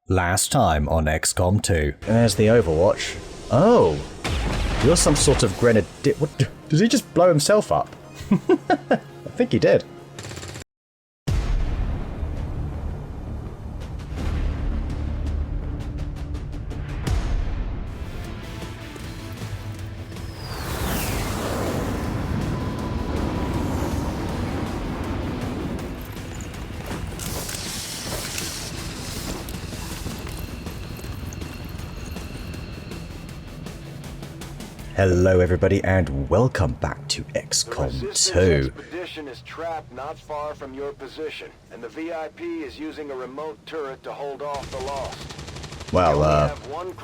Last time on XCOM 2. There's the Overwatch. Oh! You're some sort of grenadier. What? Did he just blow himself up? I think he did. Hello everybody and welcome back to XCOM 2. Expedition is trapped not far from your position, and the VIP is using a remote turret to hold off the Lost. Well,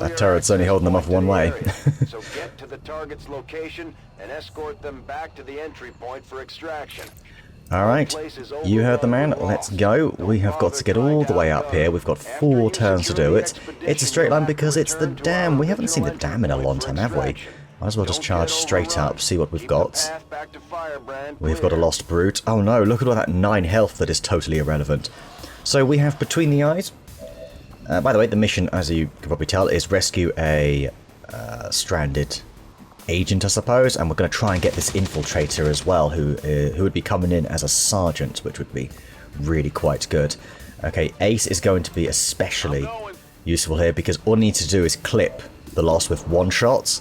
that turret's only holding them off one way. So get to the target's location and escort them back to the entry point for extraction. Alright, you heard the man, let's go. We have got to get all the way up here. We've got 4 turns to do it. It's a straight line because it's the dam. We haven't seen the dam in a long time, have we? Might as well just charge straight up, see what we've got. We've got a Lost Brute. Oh no, look at all that 9 health that is totally irrelevant. So we have Between the Eyes. By the way, the mission, as you can probably tell, is rescue a stranded agent, I suppose, and we're going to try and get this infiltrator as well, who would be coming in as a sergeant, which would be really quite good. Okay, Ace is going to be especially useful here because all I need to do is clip the Lost with 1 shot,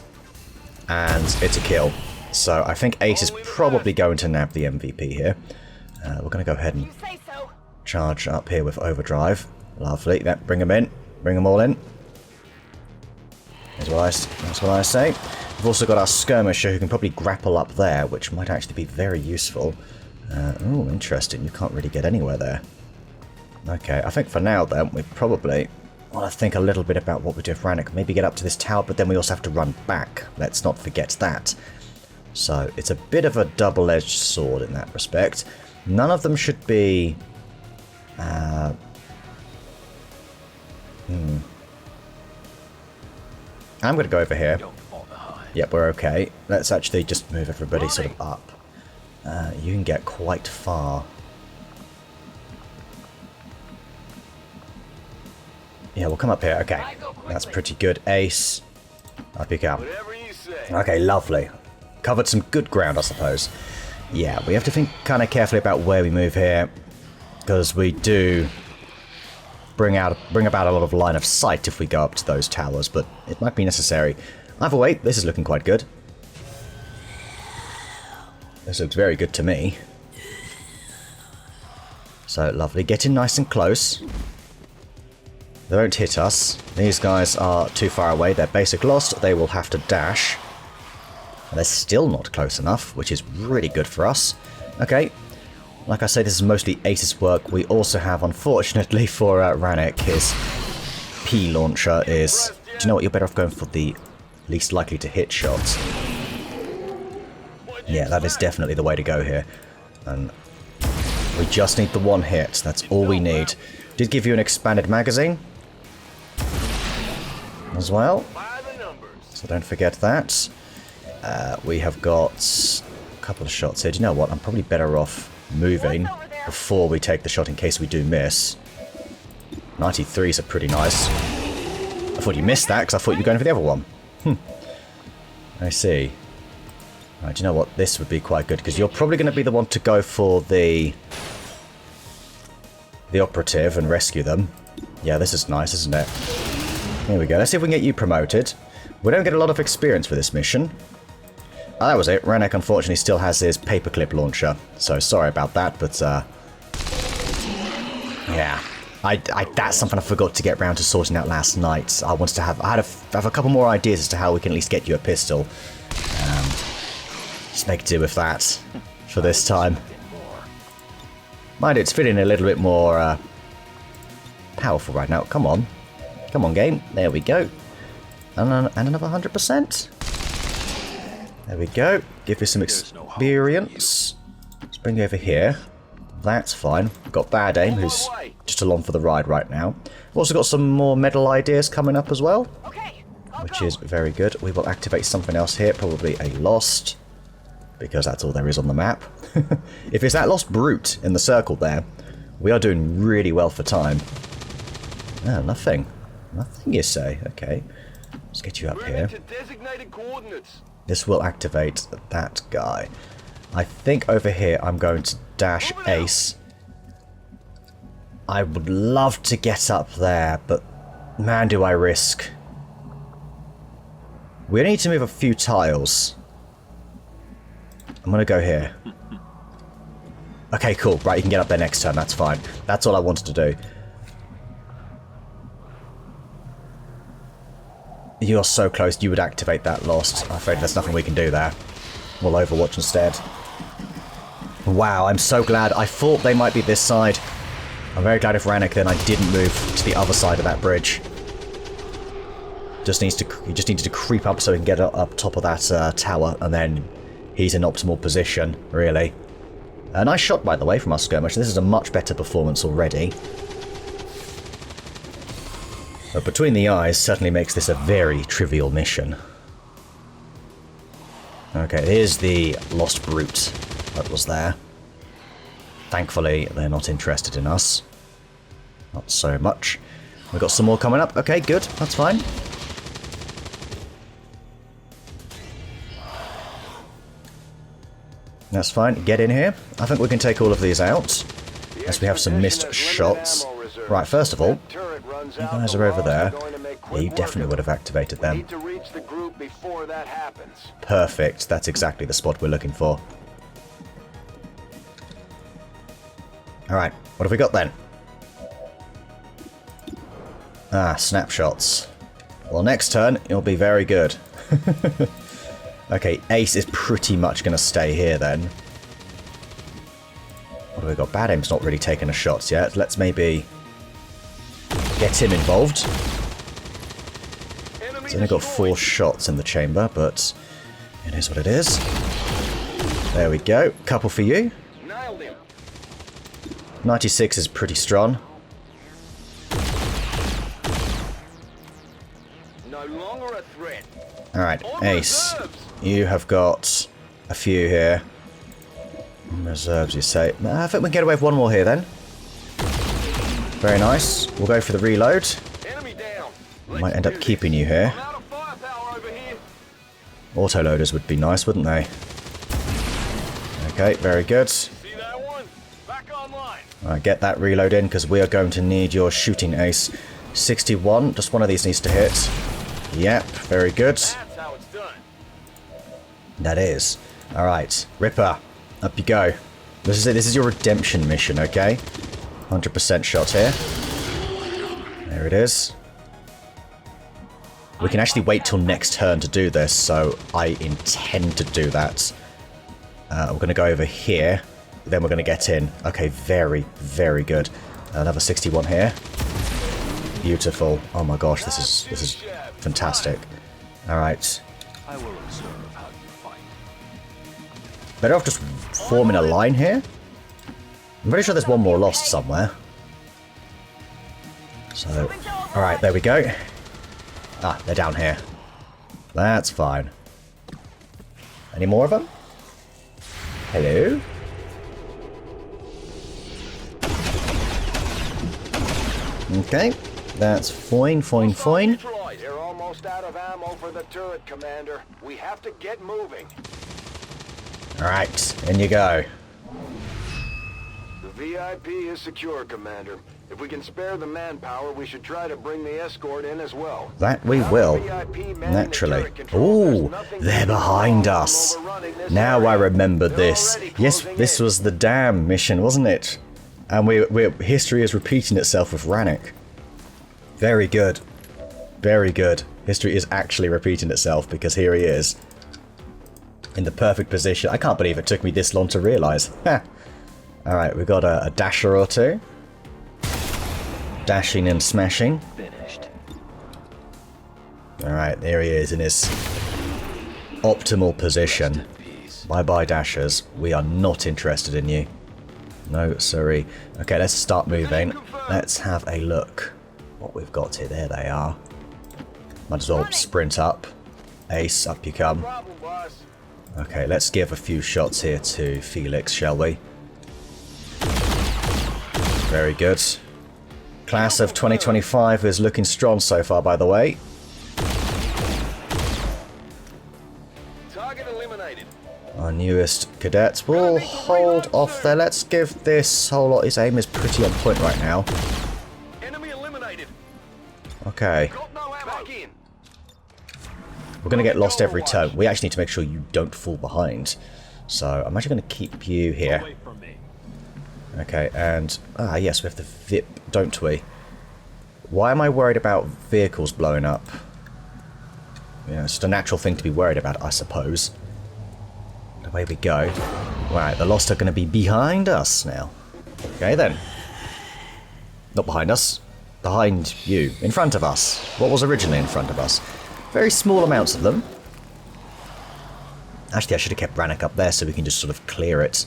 and it's a kill. So I think Ace is probably going to nab the MVP here. We're going to go ahead and charge up here with Overdrive. Lovely. That, bring them in. Bring them all in. That's what I say. We've also got our skirmisher who can probably grapple up there, which might actually be very useful. Oh, interesting. You can't really get anywhere there. Okay, I think for now then, we probably want to think a little bit about what we do with Rannoch. Maybe get up to this tower, but then we also have to run back. Let's not forget that. So it's a bit of a double-edged sword in that respect. None of them should be... I'm going to go over here. Yep, we're okay. Let's actually just move everybody sort of up. You can get quite far. Yeah, we'll come up here. Okay, that's pretty good. Ace, up you come. Okay, lovely. Covered some good ground, I suppose. Yeah, we have to think kind of carefully about where we move here, because we do bring about a lot of line of sight if we go up to those towers, but it might be necessary. Either way, this is looking quite good. This looks very good to me. So lovely, get in nice and close. They won't hit us. These guys are too far away. They're basic Lost. They will have to dash. And they're still not close enough, which is really good for us. Okay. Like I say, this is mostly Ace's work. We also have, unfortunately, for Rannoch, his P launcher is... Do you know what? You're better off going for the least likely to hit shots. Yeah, that is definitely the way to go here. And we just need the 1 hit. That's all we need. Did give you an expanded magazine as well, so don't forget that. We have got a couple of shots here. Do you know what? I'm probably better off moving before we take the shot in case we do miss. 93s are pretty nice. I thought you missed that because I thought you were going for the other one. I see. Right, do you know what? This would be quite good because you're probably going to be the one to go for the operative and rescue them. Yeah, this is nice, isn't it? Here we go. Let's see if we can get you promoted. We don't get a lot of experience for this mission. Oh, that was it. Rannoch unfortunately still has his paperclip launcher, so sorry about that, but yeah. That's something I forgot to get round to sorting out last night. I wanted to have a couple more ideas as to how we can at least get you a pistol. Just make do with that for this time. Mind it's feeling a little bit more powerful right now. Come on. Come on, game. There we go. And another 100%. There we go. Give you some experience. Let's bring you over here. That's fine. We've got Bad Aim, who's just along for the ride right now. We've also got some more medal ideas coming up as well, which is very good. We will activate something else here, probably a Lost, because that's all there is on the map. If it's that Lost Brute in the circle there, we are doing really well for time. Ah, nothing. Nothing, you say? Okay. Let's get you up here. This will activate that guy. I think over here I'm going to dash Ace. I would love to get up there, but man, do I risk. We need to move a few tiles. I'm gonna go here. Okay, cool. Right, you can get up there next turn. That's fine. That's all I wanted to do. You're so close. You would activate that Lost. I'm afraid there's nothing we can do there. We'll Overwatch instead. Wow, I'm so glad. I thought they might be this side. I'm very glad if Rannick then I didn't move to the other side of that bridge. He just needed to creep up so he can get up top of that tower, and then he's in optimal position, really. A nice shot, by the way, from our skirmish. This is a much better performance already. But Between the Eyes certainly makes this a very trivial mission. Okay, here's the Lost Brute that was there. Thankfully, they're not interested in us. Not so much. We've got some more coming up. Okay, good. That's fine. That's fine. Get in here. I think we can take all of these out. As we have some missed shots. Right, first of all, you guys are over there. Yeah, you definitely would have activated them. Perfect. That's exactly the spot we're looking for. Alright, what have we got then? Ah, snapshots. Well, next turn, it'll be very good. Okay, Ace is pretty much going to stay here then. What have we got? Bad Aim's not really taking a shots yet. Let's maybe get him involved. He's only got 4 shots in the chamber, but it is what it is. There we go. Couple for you. 96 is pretty strong. Alright, Ace. You have got a few here. Reserves, you say. I think we can get away with one more here then. Very nice. We'll go for the reload. Might end up keeping you here. Autoloaders would be nice, wouldn't they? Okay, very good. Alright, get that reload in, because we are going to need your shooting, Ace. 61, just one of these needs to hit. Yep, very good. That is. Alright, Ripper, up you go. This is it, this is your redemption mission, okay? 100% shot here. There it is. We can actually wait till next turn to do this, so I intend to do that. We're going to go over here. Then we're going to get in. Okay, very, very good. Another 61 here. Beautiful. Oh my gosh, this is fantastic. All right. Better off just forming a line here. I'm pretty sure there's one more lost somewhere. So, all right, there we go. Ah, they're down here. That's fine. Any more of them? Hello? Okay, that's fine. They're almost out of ammo for the turret, Commander. We have to get moving. Alright, in you go. The VIP is secure, Commander. If we can spare the manpower, we should try to bring the escort in as well. That we will. Naturally. Ooh, they're behind us. Now I remember this. Yes, this was the dam mission, wasn't it? And history is repeating itself with Rannick. Very good. Very good. History is actually repeating itself, because here he is. In the perfect position. I can't believe it took me this long to realise. Alright, we've got a dasher or two. Dashing and smashing. Finished. Alright, there he is in his optimal position. Bye-bye, dashers. We are not interested in you. No, sorry. Okay, let's start moving. Let's have a look what we've got here. There they are. Might as well sprint up. Ace, up you come. Okay, let's give a few shots here to Felix, shall we? Very good. Class of 2025 is looking strong so far, by the way. Target eliminated. Our newest cadets will hold off there. Let's give this whole lot. His aim is pretty on point right now. Enemy eliminated. Okay. Got no ammo. Back in. We're going to get lost every turn. We actually need to make sure you don't fall behind. So I'm actually going to keep you here. Okay, and... ah, yes, we have the VIP, don't we? Why am I worried about vehicles blowing up? Yeah, it's just a natural thing to be worried about, I suppose. Away we go. Right, the Lost are going to be behind us now. Okay, then. Not behind us. Behind you. In front of us. What was originally in front of us. Very small amounts of them. Actually, I should have kept Brannock up there so we can just sort of clear it.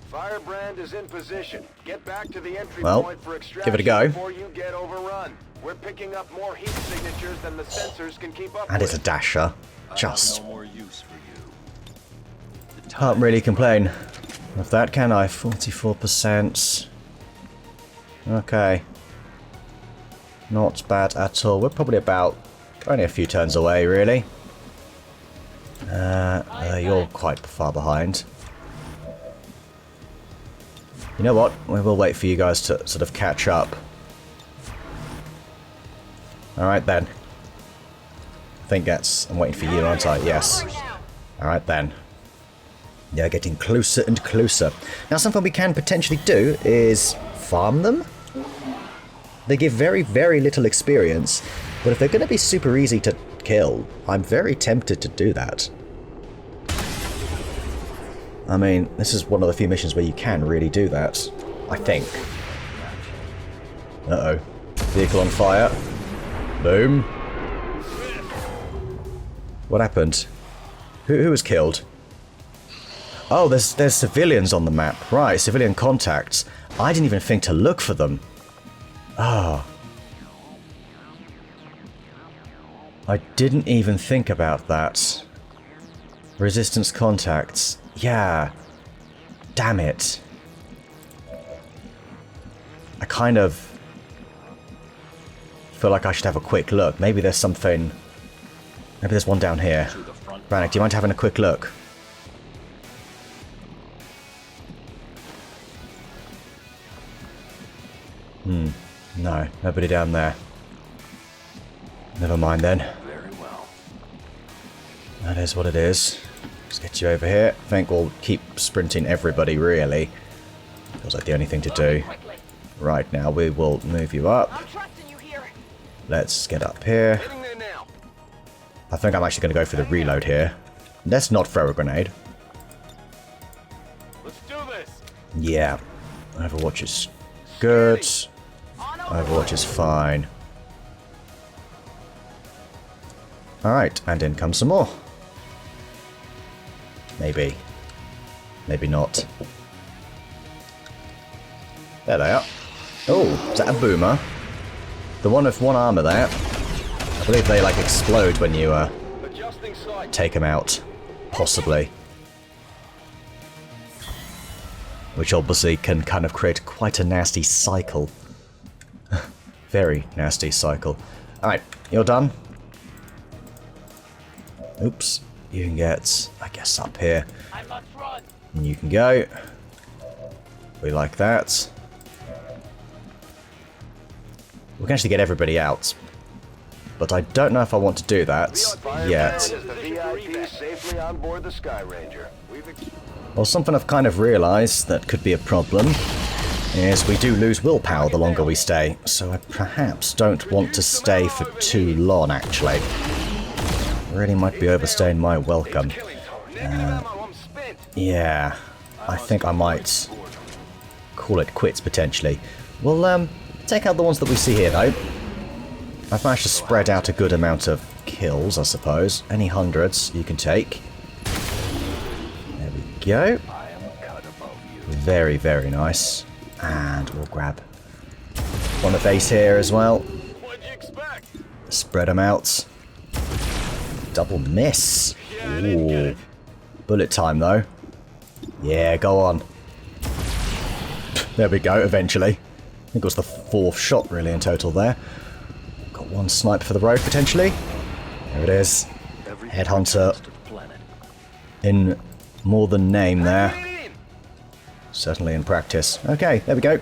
Firebrand is in position. Get back to the entry Well, point for extraction give it a go. before you get overrun. We're picking up more heat signatures than the sensors can keep up And it's a with. dasher. Just No more use for you. can't really complain of that, can I? 44%. Okay. Not bad at all. We're probably about only a few turns away, really. You're quite far behind. You know what? We will wait for you guys to sort of catch up. Alright then. I think that's... I'm waiting for you, aren't I? Yes. Alright then. They're getting closer and closer. Now something we can potentially do is farm them. They give very, very little experience, but if they're going to be super easy to kill, I'm very tempted to do that. I mean, this is one of the few missions where you can really do that, I think. Uh-oh. Vehicle on fire. Boom. What happened? Who was killed? Oh, there's civilians on the map. Right, civilian contacts. I didn't even think to look for them. Ah. I didn't even think about that. Resistance contacts. Yeah. Damn it. I kind of feel like I should have a quick look. Maybe there's something... Maybe there's one down here. Brannock, do you mind having a quick look? No, nobody down there. Never mind then. Very well. That is what it is. Let's get you over here. I think we'll keep sprinting everybody, really. Feels like the only thing to do. Right, now we will move you up. Let's get up here. Heading there now. I think I'm actually going to go for the reload here. Let's not throw a grenade. Let's do this. Yeah. Overwatch is good. Overwatch is fine. Alright, and in comes some more. Maybe. Maybe not. There they are. Oh, is that a boomer? The one with one armor there. I believe they like explode when you Adjusting sight. take them out. Possibly. Which obviously can kind of create quite a nasty cycle. Very nasty cycle. Alright, you're done. Oops. You can get, I guess, up here. And you can go. We like that. We can actually get everybody out. But I don't know if I want to do that yet. Is the VIP safely on board the Sky Ranger? Well, something I've kind of realised that could be a problem is we do lose willpower the longer we stay, so I perhaps don't want to stay for too long, actually. Really might be overstaying my welcome. Yeah, I think I might call it quits, potentially. We'll take out the ones that we see here, though. I've managed to spread out a good amount of kills, I suppose. Any hundreds you can take. There we go. Very, very nice. And we'll grab one at base here as well. What'd you expect? Spread them out. Double miss. Ooh. Bullet time, though. Yeah, go on. There we go, eventually. I think it was the 4th shot, really, in total there. Got one snipe for the road, potentially. There it is. Headhunter in more than name there. Certainly in practice. Okay, there we go.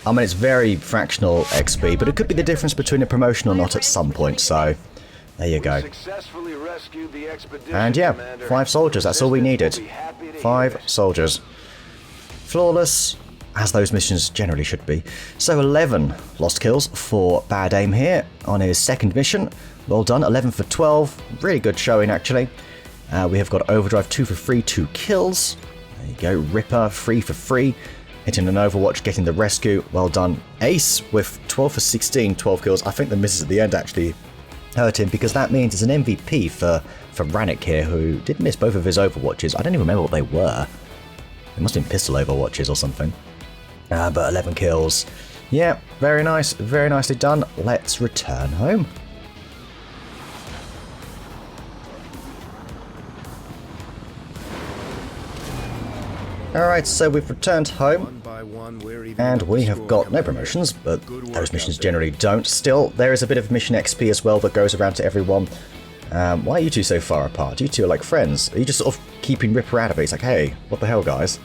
I mean, it's very fractional XP, but it could be the difference between a promotion or not at some point, so there you go. And yeah, 5 soldiers, that's all we needed. 5 soldiers. Flawless, as those missions generally should be. So 11 lost kills for Bad Aim here on his 2nd mission. Well done, 11 for 12. Really good showing, actually. We have got Overdrive 2 for free, 2 kills. There you go, Ripper, 3 for free. Hitting an Overwatch, getting the rescue. Well done. Ace with 12 for 16, 12 kills. I think the misses at the end actually hurt him, because that means it's an MVP for Rannick here, who did miss both of his Overwatches. I don't even remember what they were. They must have been pistol Overwatches or something. But 11 kills. Yeah, very nice. Very nicely done. Let's return home. Alright, so we've returned home, and we have got no promotions, but those missions generally don't. Still, there is a bit of mission XP as well that goes around to everyone. Why are you two so far apart? You two are like friends. Are you just sort of keeping Ripper out of it? He's like, hey, what the hell, guys?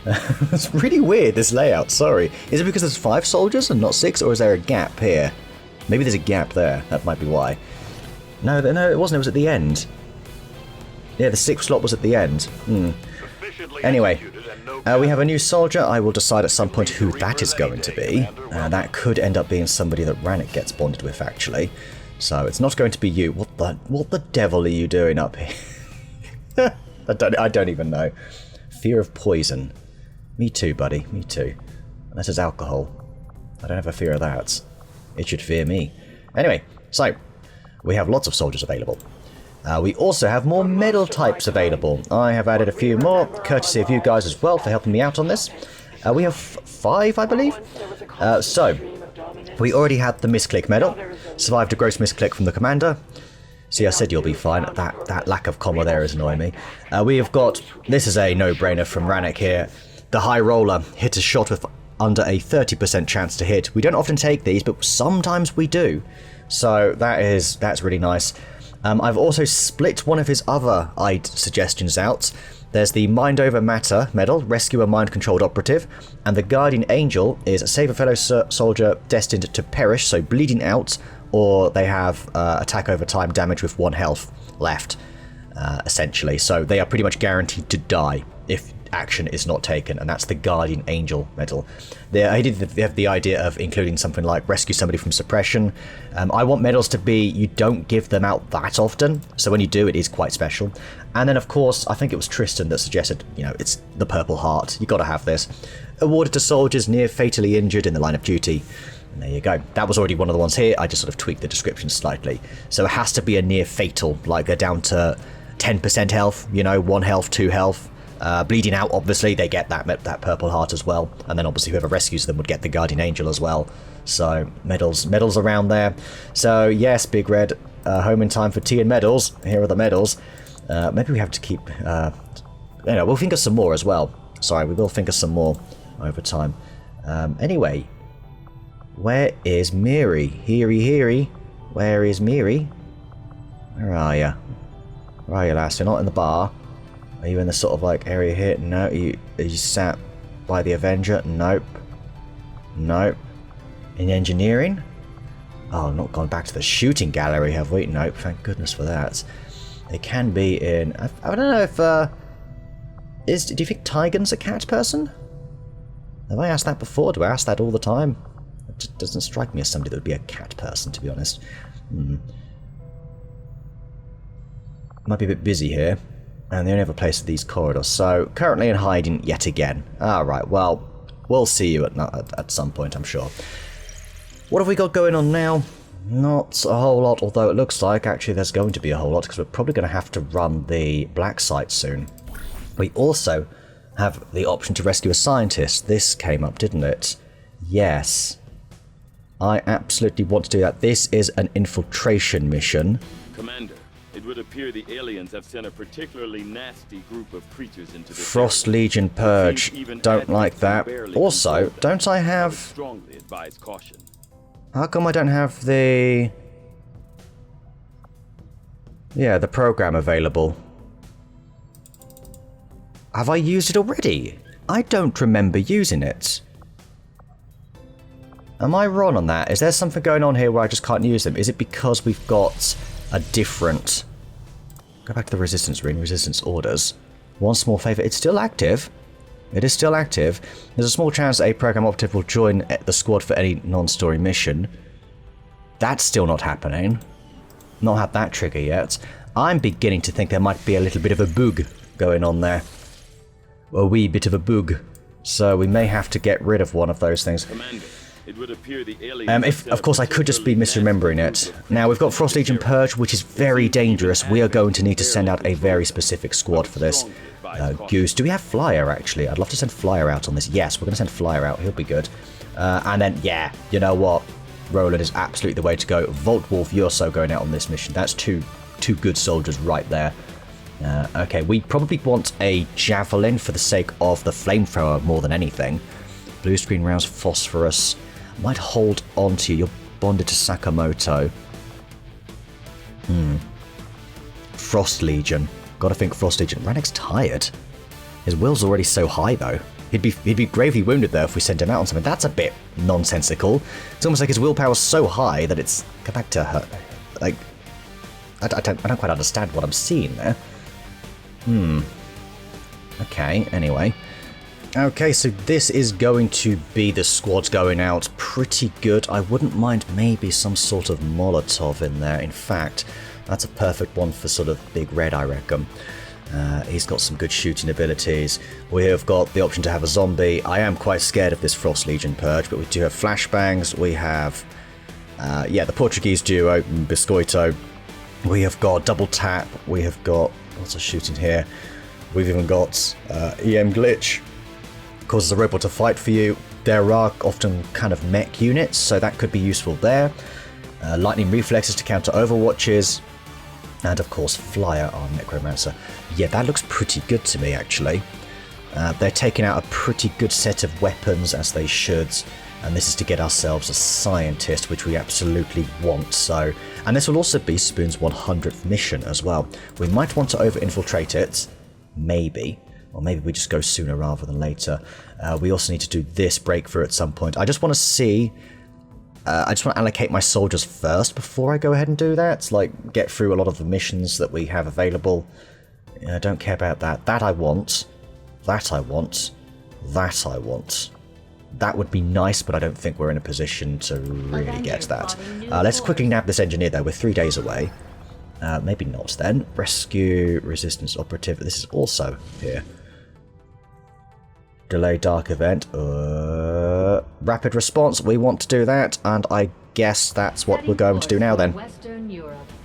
It's really weird, this layout, sorry. Is it because there's 5 soldiers and not 6, or is there a gap here? Maybe there's a gap there, that might be why. No, it wasn't, it was at the end. Yeah, the 6th slot was at the end. Anyway, we have a new soldier. I will decide at some point who that is going to be. That could end up being somebody that Rannick gets bonded with, actually. So it's not going to be you. What the devil are you doing up here? I don't even know. Fear of poison. Me too, buddy. Me too. Unless it's alcohol. I don't have a fear of that. It should fear me. Anyway, so we have lots of soldiers available. We also have more medal types available. I have added a few more, courtesy of you guys as well for helping me out on this. We have 5, I believe. So, we already had the misclick medal. Survived a gross misclick from the commander. See, I said you'll be fine. That lack of comma there is annoying me. We have got, this is a no-brainer from Rannick here. The High Roller hit a shot with under a 30% chance to hit. We don't often take these, but sometimes we do. So that's really nice. I've also split one of his other suggestions out. There's the Mind Over Matter medal, rescue a mind-controlled operative, and the Guardian Angel is save a fellow soldier destined to perish, so bleeding out, or they have attack over time damage with 1 health left, essentially. So they are pretty much guaranteed to die if action is not taken, and that's the Guardian Angel medal. I did have the idea of including something like rescue somebody from suppression. I want medals to be, you don't give them out that often, so when you do, it is quite special. And then, of course, I think it was Tristan that suggested, it's the Purple Heart. You got to have this. Awarded to soldiers near fatally injured in the line of duty. And there you go. That was already one of the ones here. I just sort of tweaked the description slightly. So it has to be a near fatal, like they're down to 10% health, 1 health, 2 health. Bleeding out, obviously, they get that Purple Heart as well. And then obviously whoever rescues them would get the Guardian Angel as well. So medals around there. So yes, Big Red, home in time for tea and medals. Here are the medals. Maybe we have to keep... we'll think of some more as well. Sorry, we will think of some more over time. Anyway, where is Miri? Heary. Where is Miri? Where are you? Where are you, lass? You're not in the bar. Are you in the sort of like area here? No. Are you sat by the Avenger? Nope. In engineering? Oh, not gone back to the shooting gallery, have we? Nope. Thank goodness for that. It can be in... I don't know if... do you think Tygan's a cat person? Have I asked that before? Do I ask that all the time? It just doesn't strike me as somebody that would be a cat person, to be honest. Might be a bit busy here. And the only other place are these corridors. So, currently in hiding yet again. Alright, well, we'll see you at some point, I'm sure. What have we got going on now? Not a whole lot, although it looks like actually there's going to be a whole lot, because we're probably going to have to run the black site soon. We also have the option to rescue a scientist. This came up, didn't it? Yes. I absolutely want to do that. This is an infiltration mission. Commander, It would appear the aliens have sent a particularly nasty group of creatures into this Frost area. Legion Purge. Don't like that. Also, don't I have... Strongly advise caution. How come I don't have the... Yeah, the program available? Have I used it already? I don't remember using it. Am I wrong on that? Is there something going on here where I just can't use them? Is it because we've got a different... Go back to the Resistance Ring, Resistance Orders. One small favour, it's still active. It is still active. There's a small chance a program operative will join the squad for any non-story mission. That's still not happening. Not had that trigger yet. I'm beginning to think there might be a little bit of a bug going on there. A wee bit of a bug. So we may have to get rid of one of those things. Commander, it would appear the aliens If, of course, I could just be misremembering it. Now, we've got Frost Legion Purge, which is very dangerous. We are going to need to send out a very specific squad for this. Goose. Do we have Flyer, actually? I'd love to send Flyer out on this. Yes, we're going to send Flyer out. He'll be good. And then, yeah, you know what? Roland is absolutely the way to go. Volt Wolf, you're so going out on this mission. That's two good soldiers right there. Okay, we probably want a Javelin for the sake of the Flamethrower more than anything. Blue screen rounds, Phosphorus. Might hold on to you. You're bonded to Sakamoto. Frost Legion. Gotta think Frost Legion. Rannick's tired. His will's already so high, though. He'd be gravely wounded, though, if we sent him out on something. That's a bit nonsensical. It's almost like his willpower's so high that it's... Go back to her. Like... I don't quite understand what I'm seeing there. Okay, anyway. Okay, so this is going to be the squad going out pretty good. I wouldn't mind maybe some sort of Molotov in there. In fact, that's a perfect one for sort of Big Red, I reckon. He's got some good shooting abilities. We have got the option to have a zombie. I am quite scared of this Frost Legion Purge, but we do have flashbangs. We have, the Portuguese duo, Biscoito. We have got double tap. We have got lots of shooting here. We've even got EM glitch. Causes a robot to fight for you. There are often kind of mech units, so that could be useful there. Lightning reflexes to counter overwatches. And of course, Flyer, our Necromancer. Yeah, that looks pretty good to me, actually. They're taking out a pretty good set of weapons, as they should. And this is to get ourselves a scientist, which we absolutely want. So, and this will also be Spoon's 100th mission as well. We might want to over-infiltrate it. Maybe. Or maybe we just go sooner rather than later. We also need to do this breakthrough at some point. I just want to see... I just want to allocate my soldiers first before I go ahead and do that. Like, get through a lot of the missions that we have available. I don't care about that. That I want. That I want. That I want. That would be nice, but I don't think we're in a position to really get that. Let's quickly nab this engineer, though. We're 3 days away. Maybe not, then. Rescue, Resistance Operative. This is also here. Delay Dark Event. Rapid Response. We want to do that, and I guess that's what we're going to do now, then.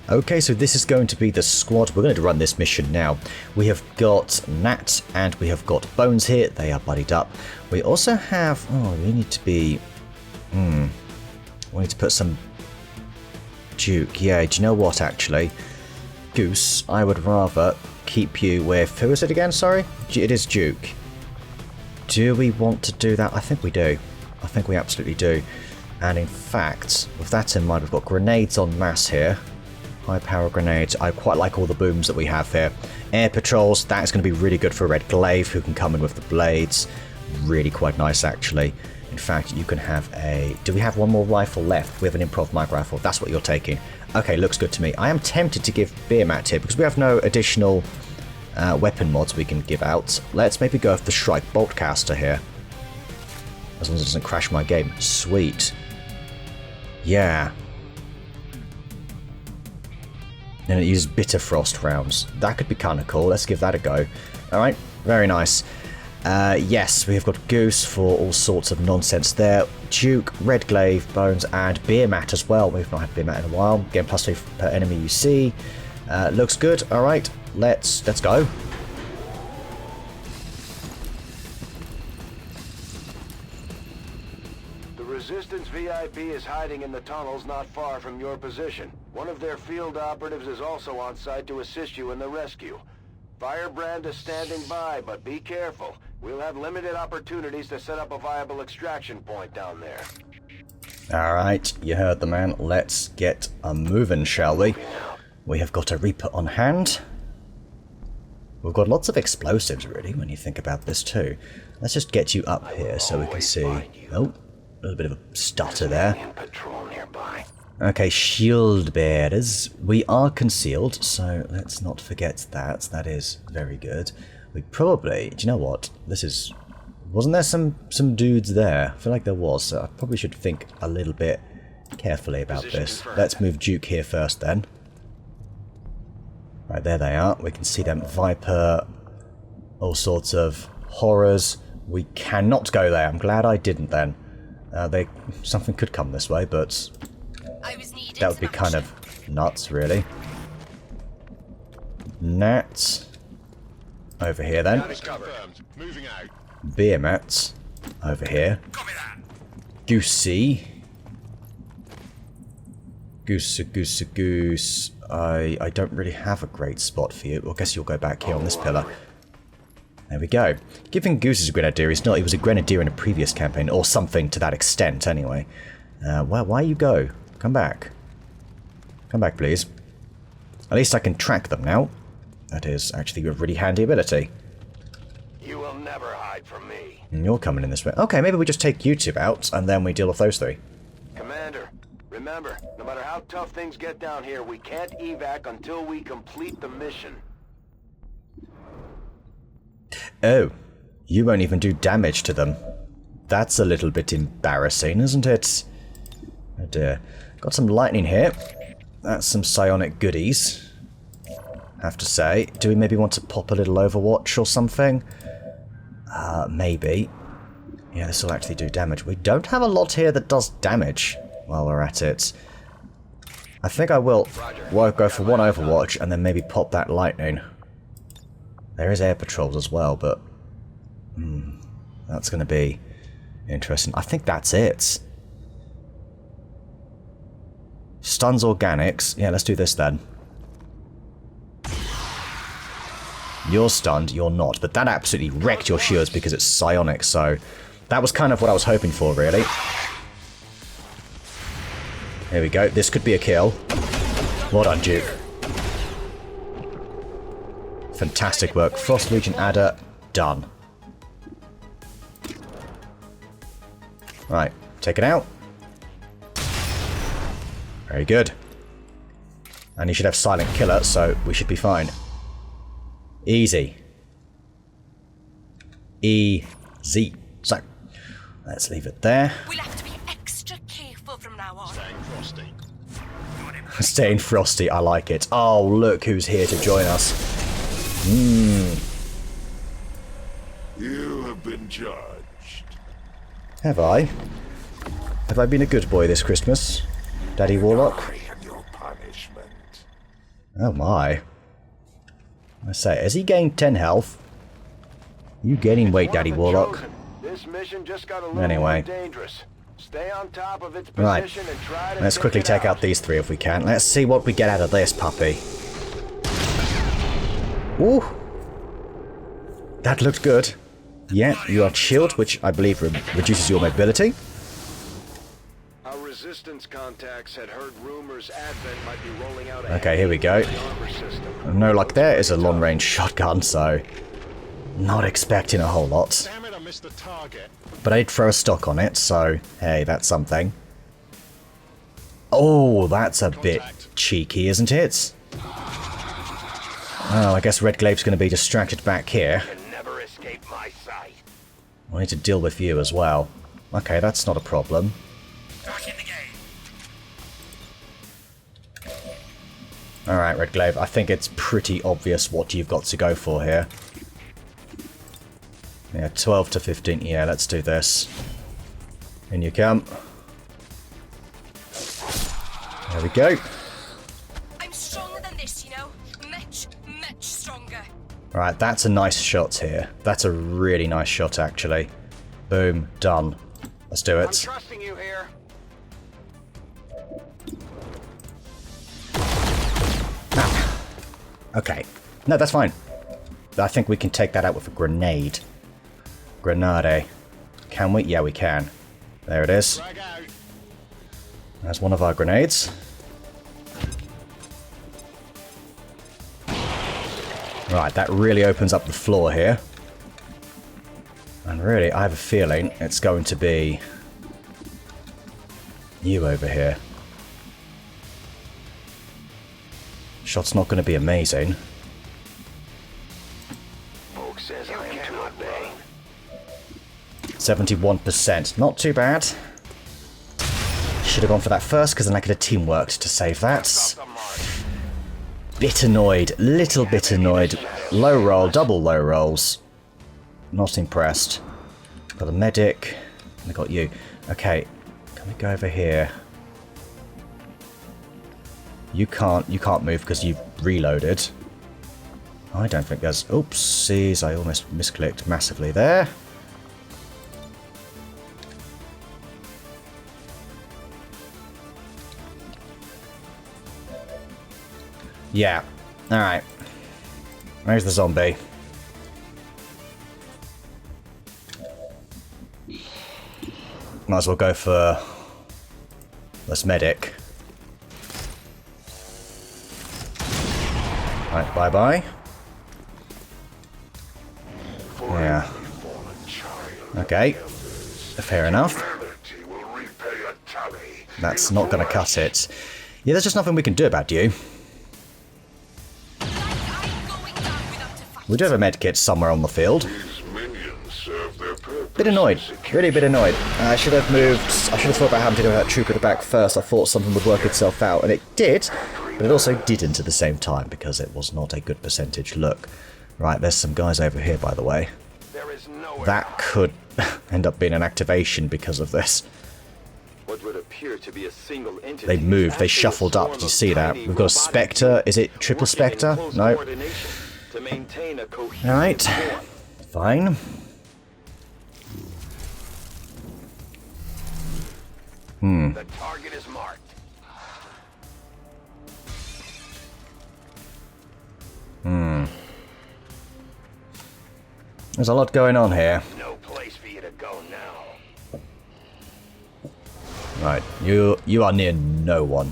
Okay, so this is going to be the squad. We're going to run this mission now. We have got Nat and we have got Bones here. They are buddied up. We also have... Oh, we need to be... We need to put some... Duke. Yeah, do you know what, actually? Goose, I would rather keep you with... Who is it again, sorry? It is Duke. Do we want to do that? I think we do. I think we absolutely do. And in fact, with that in mind, we've got grenades en masse here. High power grenades. I quite like all the booms that we have here. Air patrols, that's going to be really good for Red Glaive, who can come in with the blades. Really quite nice, actually. In fact, you can have a... Do we have one more rifle left? We have an improv mag rifle. That's what you're taking. Okay, looks good to me. I am tempted to give Beer Mat here, because we have no additional weapon mods we can give out. Let's maybe go with the Shrike Boltcaster here. As long as it doesn't crash my game. Sweet. Yeah. And it uses Bitter Frost rounds. That could be kind of cool. Let's give that a go. Alright, very nice. Yes, we have got Goose for all sorts of nonsense there. Duke, Red Glaive, Bones, and Beer Mat as well. We've not had Beer Mat in a while. Getting +2 per enemy you see. Looks good. Alright, let's go. The Resistance VIP VIP is hiding in the tunnels not far from your position. One of their field operatives is also on site to assist you in the rescue. Firebrand is standing by, but be careful. We'll have limited opportunities to set up a viable extraction point down there. Alright, you heard the man. Let's get a moving, shall we? We have got a Reaper on hand. We've got lots of explosives, really, when you think about this, too. Let's just get you up here so we can see... Oh, a little bit of a stutter there. Okay, shield bearers. We are concealed, so let's not forget that. That is very good. We probably... Do you know what? This is... Wasn't there some dudes there? I feel like there was, so I probably should think a little bit carefully about this. Let's move Duke here first, then. Right, there they are. We can see them. Viper, all sorts of horrors. We cannot go there. I'm glad I didn't then. Something could come this way, but that would be kind of nuts, really. Gnats. Over here, then. Beer mats. Over here. Goosey. Goose. I don't really have a great spot for you. I guess you'll go back here on this pillar. There we go. Giving Goose is a grenadier. He's not. He was a grenadier in a previous campaign, or something to that extent, anyway. Why you go? Come back. Come back, please. At least I can track them now. That is actually a really handy ability. You will never hide from me. And you're coming in this way. Okay, maybe we just take you two out, and then we deal with those three. Commander, remember, no matter how tough things get down here, we can't evac until we complete the mission. Oh, you won't even do damage to them. That's a little bit embarrassing, isn't it? Oh dear. Got some lightning here. That's some psionic goodies, have to say. Do we maybe want to pop a little Overwatch or something? Maybe. Yeah, this will actually do damage. We don't have a lot here that does damage while we're at it. I think I will go for one Overwatch and then maybe pop that lightning. There is air patrols as well, but... that's going to be interesting. I think that's it. Stuns organics. Yeah, let's do this then. You're stunned, you're not. But that absolutely wrecked your shields because it's psionic, so... That was kind of what I was hoping for, really. Here we go. This could be a kill. Well done, Duke. Fantastic work. Frost Legion Adder, done. Right, take it out. Very good. And he should have Silent Killer, so we should be fine. Easy. Easy. So, let's leave it there. We'll have to be extra careful from now on. Staying frosty, I like it. Oh, look who's here to join us. You have been judged. Have I? Have I been a good boy this Christmas, Daddy Warlock? Your punishment. Oh my. I say, has he gained 10 health? You gaining weight, Daddy Warlock? This mission just got a little Anyway. more dangerous. Stay on top of its Right. position and try to Let's quickly take out these three if we can. Let's see what we get out of this puppy. Ooh. That looked good. Yeah, you are chilled, which I believe reduces your mobility. Our resistance contacts had heard rumors Advent might be rolling out a Okay, here we go. armor system. No luck there. Is a long-range shotgun, so not expecting a whole lot. Damn it, I missed the target. But I did throw a stock on it, so hey, that's something. Oh, that's a bit cheeky, isn't it? Oh, I guess Red Glaive's going to be distracted back here. Can never escape my sight. I need to deal with you as well. Okay, that's not a problem. Back in the game. Alright, Red Glaive, I think it's pretty obvious what you've got to go for here. Yeah, 12 to 15. Yeah, let's do this. In you come. There we go. I'm stronger than this, you know? Much stronger. Alright, that's a nice shot here. That's a really nice shot, actually. Boom, done. Let's do I'm it. trusting you here. Okay. No, that's fine. I think we can take that out with a grenade. Grenade. Can we? Yeah, we can. There it is. There's one of our grenades. Right, that really opens up the floor here. And really, I have a feeling it's going to be you over here. Shot's not going to be amazing. 71%. Not too bad. Should have gone for that first, because then I could have teamworked to save that. Bit annoyed. Little bit annoyed. Low roll. Double low rolls. Not impressed. Got a medic. And I got you. Okay. Can we go over here? You can't move because you've reloaded. I don't think there's... Oopsies. I almost misclicked massively there. Yeah. Alright. Where's the zombie? Might as well go for this medic. Right, bye-bye. Yeah. Okay. Fair enough. That's not going to cut it. Yeah, there's just nothing we can do about you. We do have a medkit somewhere on the field. Bit annoyed. Really a bit annoyed. I should have moved... I should have thought about having to go with that troop at the back first. I thought something would work itself out, and it did. But it also didn't at the same time, because it was not a good percentage. Look. Right, there's some guys over here, by the way. That could end up being an activation because of this. What would appear to be a single entity. They moved. They shuffled up. Did you see that? We've got a Spectre. Is it Triple Spectre? No. Alright. Fine. The target is marked. There's a lot going on here. No place for you to go now. Right, you are near no one.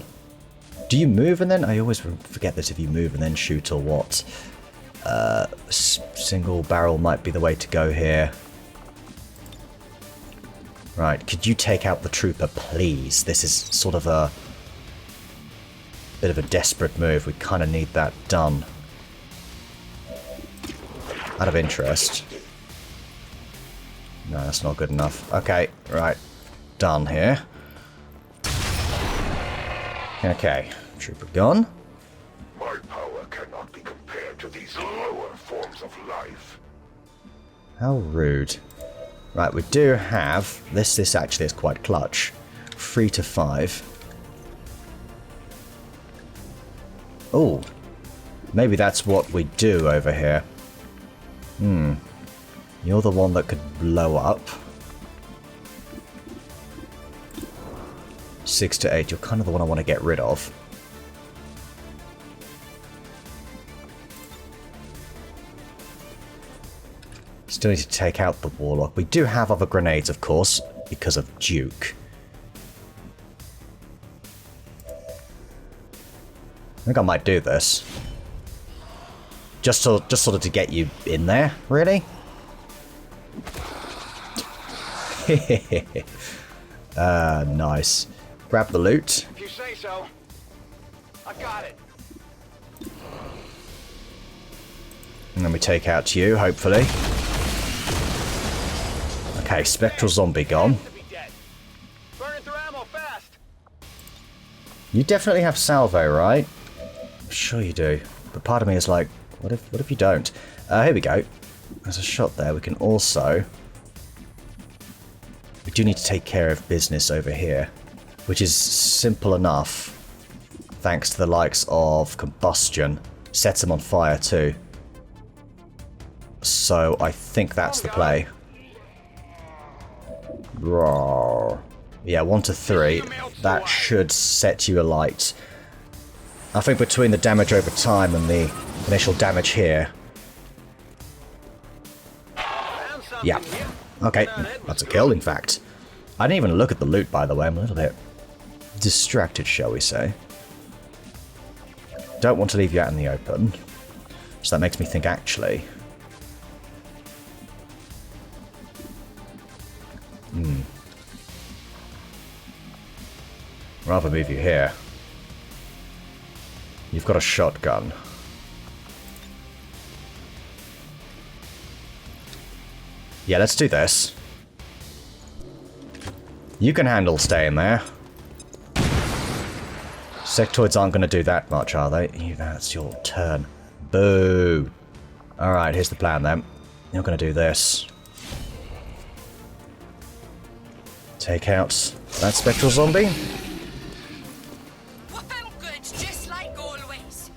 Do you move and then... I always forget this, if you move and then shoot or what. Single barrel might be the way to go here. Right, could you take out the trooper, please? This is sort of a bit of a desperate move. We kind of need that done. Out of interest. No, that's not good enough. Okay, right. Done here. Okay, trooper gone. My power cannot be compared to these lower forms of life. How rude. Right, we do have... This actually is quite clutch. 3 to 5. Oh. Maybe that's what we do over here. You're the one that could blow up. 6 to 8. You're kind of the one I want to get rid of. Still need to take out the Warlock. We do have other grenades, of course, because of Duke. I think I might do this. Just sort of to get you in there, really? Nice. Grab the loot. If you say so. I got it. And then we take out you, hopefully. Okay, Spectral Zombie gone. You definitely have salvo, right? I'm sure you do. But part of me is like, what if you don't? Here we go. There's a shot there. We can also... We do need to take care of business over here, which is simple enough, thanks to the likes of combustion. Sets them on fire too. So I think that's the play. Roar. Yeah, 1 to 3. That should set you alight. I think between the damage over time and the initial damage here... Yeah. Okay, that's a kill, in fact. I didn't even look at the loot, by the way. I'm a little bit distracted, shall we say. Don't want to leave you out in the open. So that makes me think, actually... Rather move you here. You've got a shotgun. Yeah, let's do this. You can handle staying there. Sectoids aren't going to do that much, are they? That's your turn. Boo. Alright, here's the plan then. You're going to do this. Take out that spectral zombie. Whoop 'em good, just like always.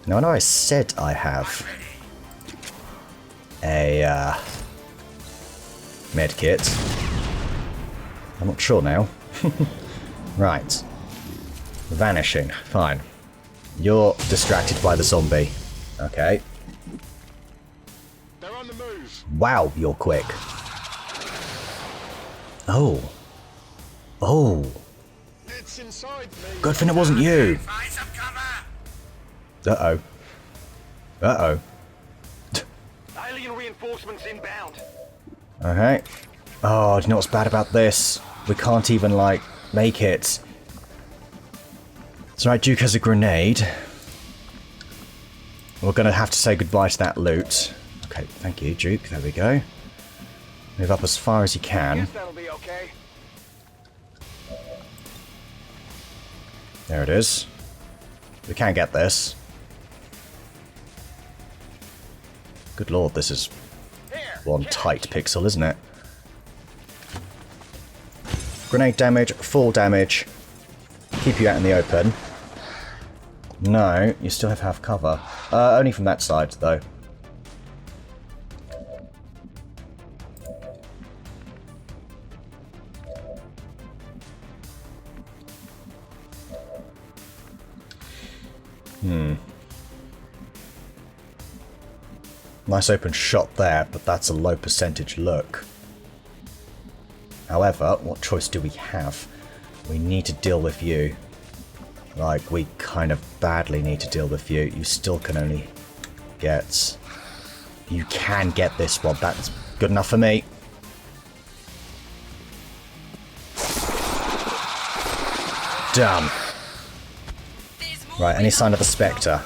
Now I know I said I have a med kit. I'm not sure now. Right. Vanishing. Fine. You're distracted by the zombie. Okay. They're on the move. Wow, you're quick. Oh. Oh. It's inside me. Good thing it wasn't you. Find some cover! Uh-oh. Uh-oh. Alien reinforcements inbound. Okay. Oh, do you know what's bad about this? We can't even, like, make it. It's right, Duke has a grenade. We're gonna have to say goodbye to that loot. Okay, thank you, Duke. There we go. Move up as far as you can. Guess that'll be okay. There it is. We can get this. Good lord, this is one tight pixel, isn't it? Grenade damage, full damage. Keep you out in the open. No, you still have cover. Only from that side, though. Nice open shot there, but that's a low percentage look. However, what choice do we have? We need to deal with you. Like, we kind of badly need to deal with you. You still can only get... You can get this one. That's good enough for me. Done. Right, any sign of the Spectre?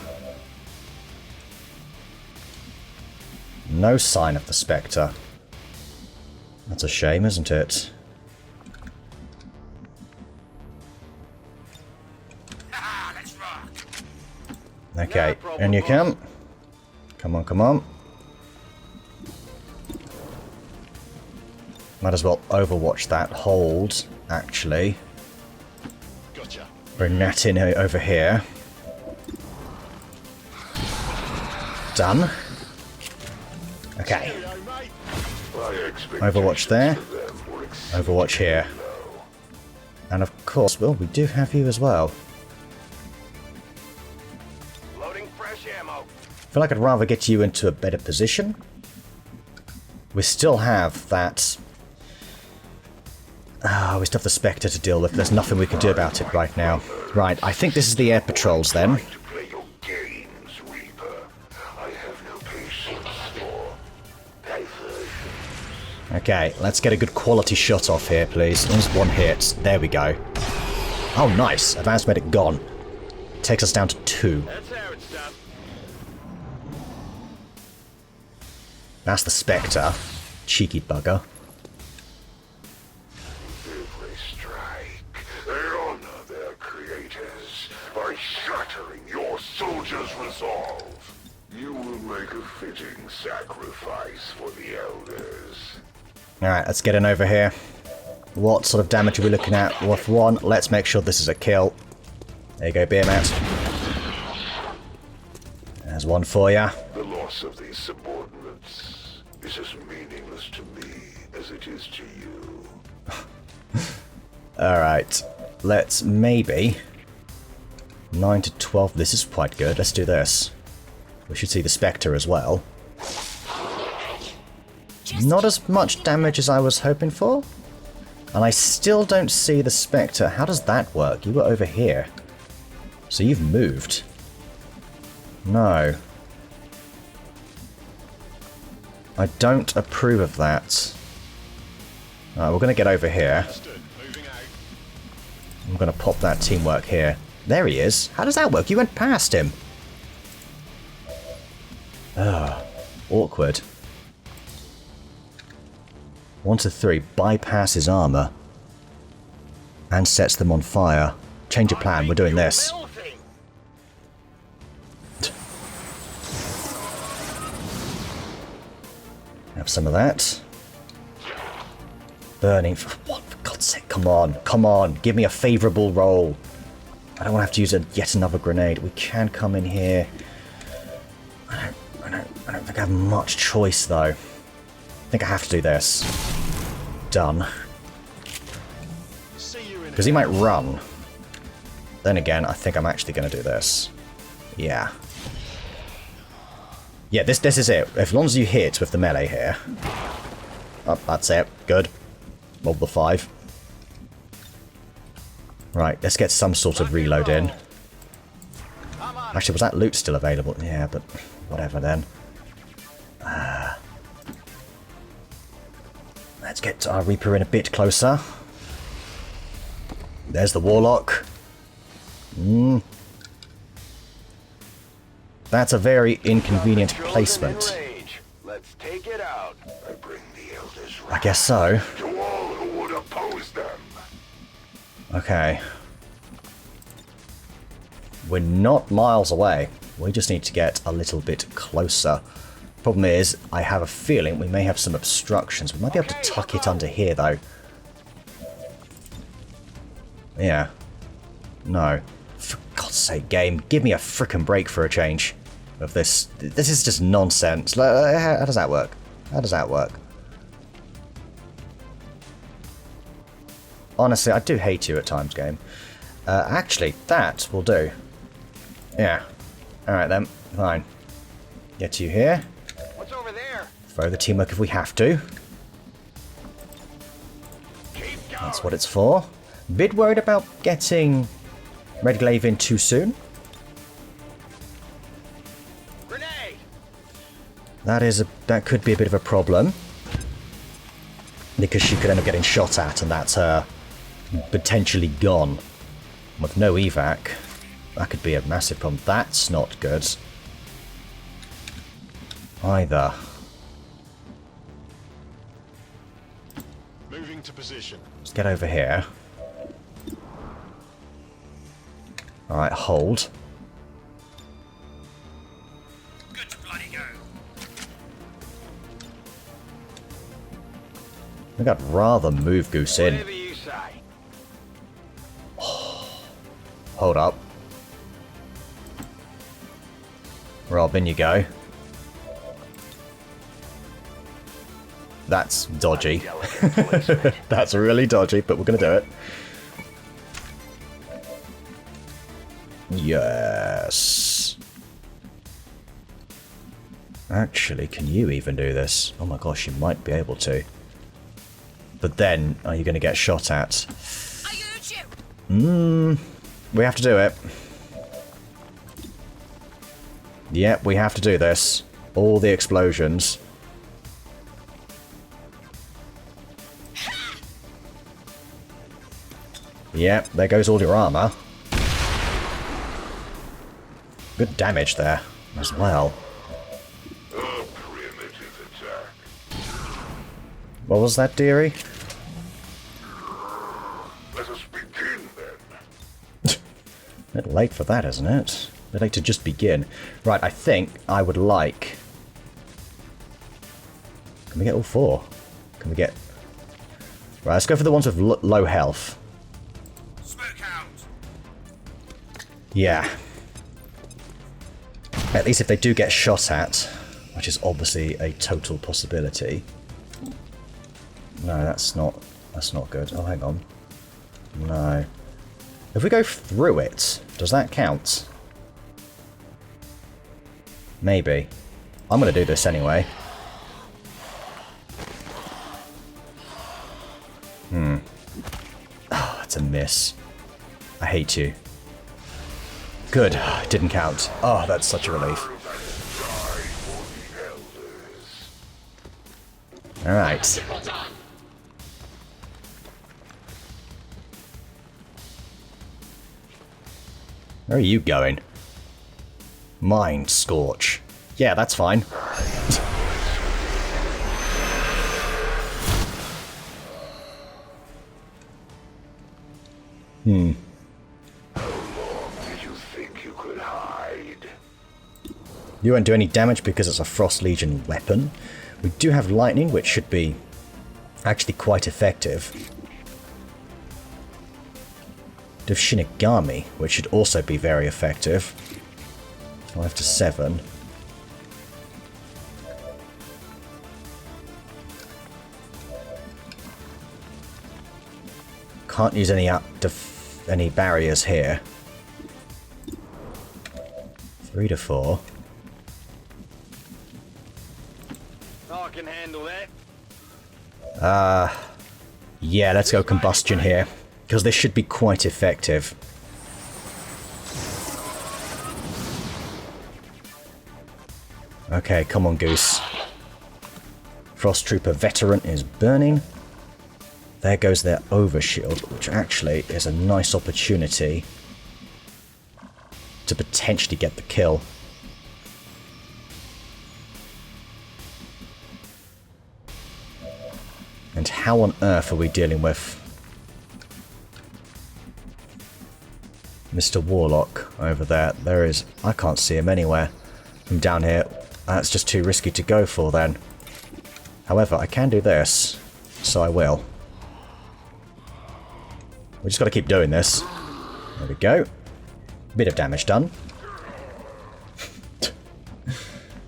No sign of the Spectre. That's a shame, isn't it? Okay, and you come. Come on, come on. Might as well overwatch that hold, actually. Gotcha. Bring that in over here. Done. Okay. Overwatch there. Overwatch here. And of course, well, we do have you as well. Loading fresh ammo. I feel like I'd rather get you into a better position. We still have that... we still have the Spectre to deal with. There's nothing we can do about it right now. Right, I think this is the air patrols then. Okay, let's get a good quality shot off here, please. Just one hit. There we go. Oh, nice. Advanced medic gone. Takes us down to 2. That's how it's done. That's the Spectre. Cheeky bugger. Every strike, they honor their creators by shattering your soldiers' resolve. You will make a fitting sacrifice for the elders. Alright, let's get in over here. What sort of damage are we looking at? With 1, let's make sure this is a kill. There you go, Beermat. There's 1 for ya. The loss of these subordinates is as meaningless to me as it is to you. Alright, let's maybe 9 to 12. This is quite good. Let's do this. We should see the Spectre as well. Not as much damage as I was hoping for. And I still don't see the Spectre. How does that work? You were over here. So you've moved. No. I don't approve of that. Alright, we're going to get over here. I'm going to pop that teamwork here. There he is. How does that work? You went past him. Ugh. Awkward. 1 to 3. Bypass his armor. And sets them on fire. Change of plan. We're doing this. Have some of that. Burning. What? For God's sake. Come on. Come on. Give me a favourable roll. I don't want to have to use yet another grenade. We can come in here. I don't think I have much choice, though. I think I have to do this. Done. Because he might run. Then again, I think I'm actually going to do this. Yeah. Yeah, this is it. As long as you hit with the melee here. Oh, that's it. Good. Roll the 5. Right, let's get some sort of reload in. Actually, was that loot still available? Yeah, but whatever then. Let's get our Reaper in a bit closer. There's the Warlock. That's a very inconvenient placement. Let's take it out. I bring the elders I guess so. to all who would oppose them. Okay. We're not miles away. We just need to get a little bit closer. Problem is, I have a feeling we may have some obstructions. We might be able to tuck it under here, though. Yeah. No. For God's sake, game, give me a frickin' break for a change of this. This is just nonsense. How does that work? How does that work? Honestly, I do hate you at times, game. Actually, that will do. Yeah. Alright then. Fine. Get you here. What's over there? Throw the teamwork if we have to. That's what it's for. Bit worried about getting Red Glaive in too soon. Grenade! That could be a bit of a problem. Because she could end up getting shot at and that's her potentially gone. With no evac, that could be a massive problem. That's not good. Either. Moving to position. Let's get over here. Alright, hold. Good to bloody go. I think I'd rather move Goose in. Whatever you say. Hold up. Rob, in you go. That's dodgy. That's really dodgy, but we're going to do it. Yes. Actually, can you even do this? Oh my gosh, you might be able to. But then, are you going to get shot at? I urge you. We have to do it. Yep, we have to do this. All the explosions. Yep, there goes all your armor. Good damage there, as well. A primitive attack. What was that, dearie? Let us begin then. A bit late for that, isn't it? A bit late to just begin. Right, I think I would like... Can we get all 4? Can we get... Right, let's go for the ones with low health. Smoke out. Yeah. At least if they do get shot at, which is obviously a total possibility. No, that's not good. Oh, hang on. No. If we go through it, does that count? Maybe. I'm going to do this anyway. Oh, that's a miss. I hate you. Good. It didn't count. Oh, that's such a relief. Alright. Where are you going? Mind Scorch. Yeah, that's fine. How long did you think you could hide? You won't do any damage because it's a Frost Legion weapon. We do have lightning, which should be actually quite effective. We have Shinigami, which should also be very effective. 5 to 7. Can't use any barriers here. 3 to 4. I can handle that. Yeah, let's go combustion here, because this should be quite effective. Okay, come on, Goose. Frost Trooper Veteran is burning. There goes their overshield, which actually is a nice opportunity to potentially get the kill. And how on earth are we dealing with Mr. Warlock over there? There is... I can't see him anywhere from down here. That's just too risky to go for then. However, I can do this, so I will. We just got to keep doing this. There we go. Bit of damage done.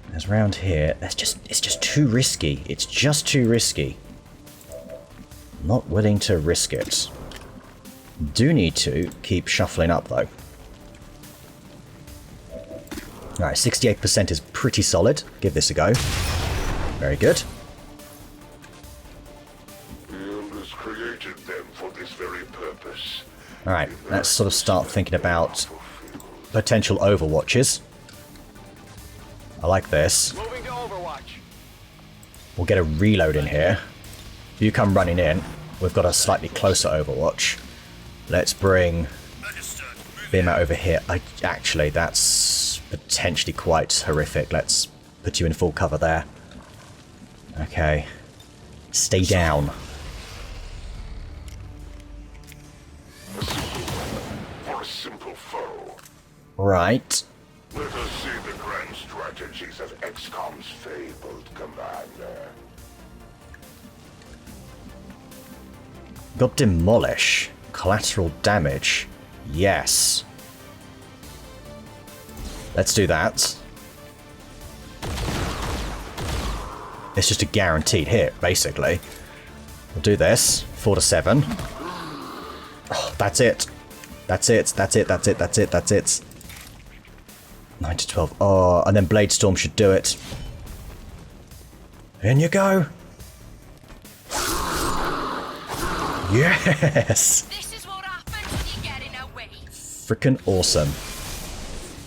There's round here. It's just too risky. It's just too risky. Not willing to risk it. Do need to keep shuffling up though. Alright, 68% is pretty solid. Give this a go. Very good. The elders created them for this very purpose. Alright, let's sort of start thinking about potential overwatches. I like this. Moving to Overwatch. We'll get a reload in here. If you come running in, we've got a slightly closer overwatch. Let's bring Beam out over here. Actually, that's potentially quite horrific. Let's put you in full cover there. Okay. Stay down. For a simple foe. Right. Let us see the grand strategies of XCOM's fabled commander. Got Demolish. Collateral damage. Yes. Let's do that. It's just a guaranteed hit, basically. We'll do this. 4 to 7. Oh, that's it. That's it. That's it. That's it. That's it. That's it. 9 to 12. Oh, and then Blade Storm should do it. In you go. Yes! This is what happens when you get in our way. Frickin' awesome.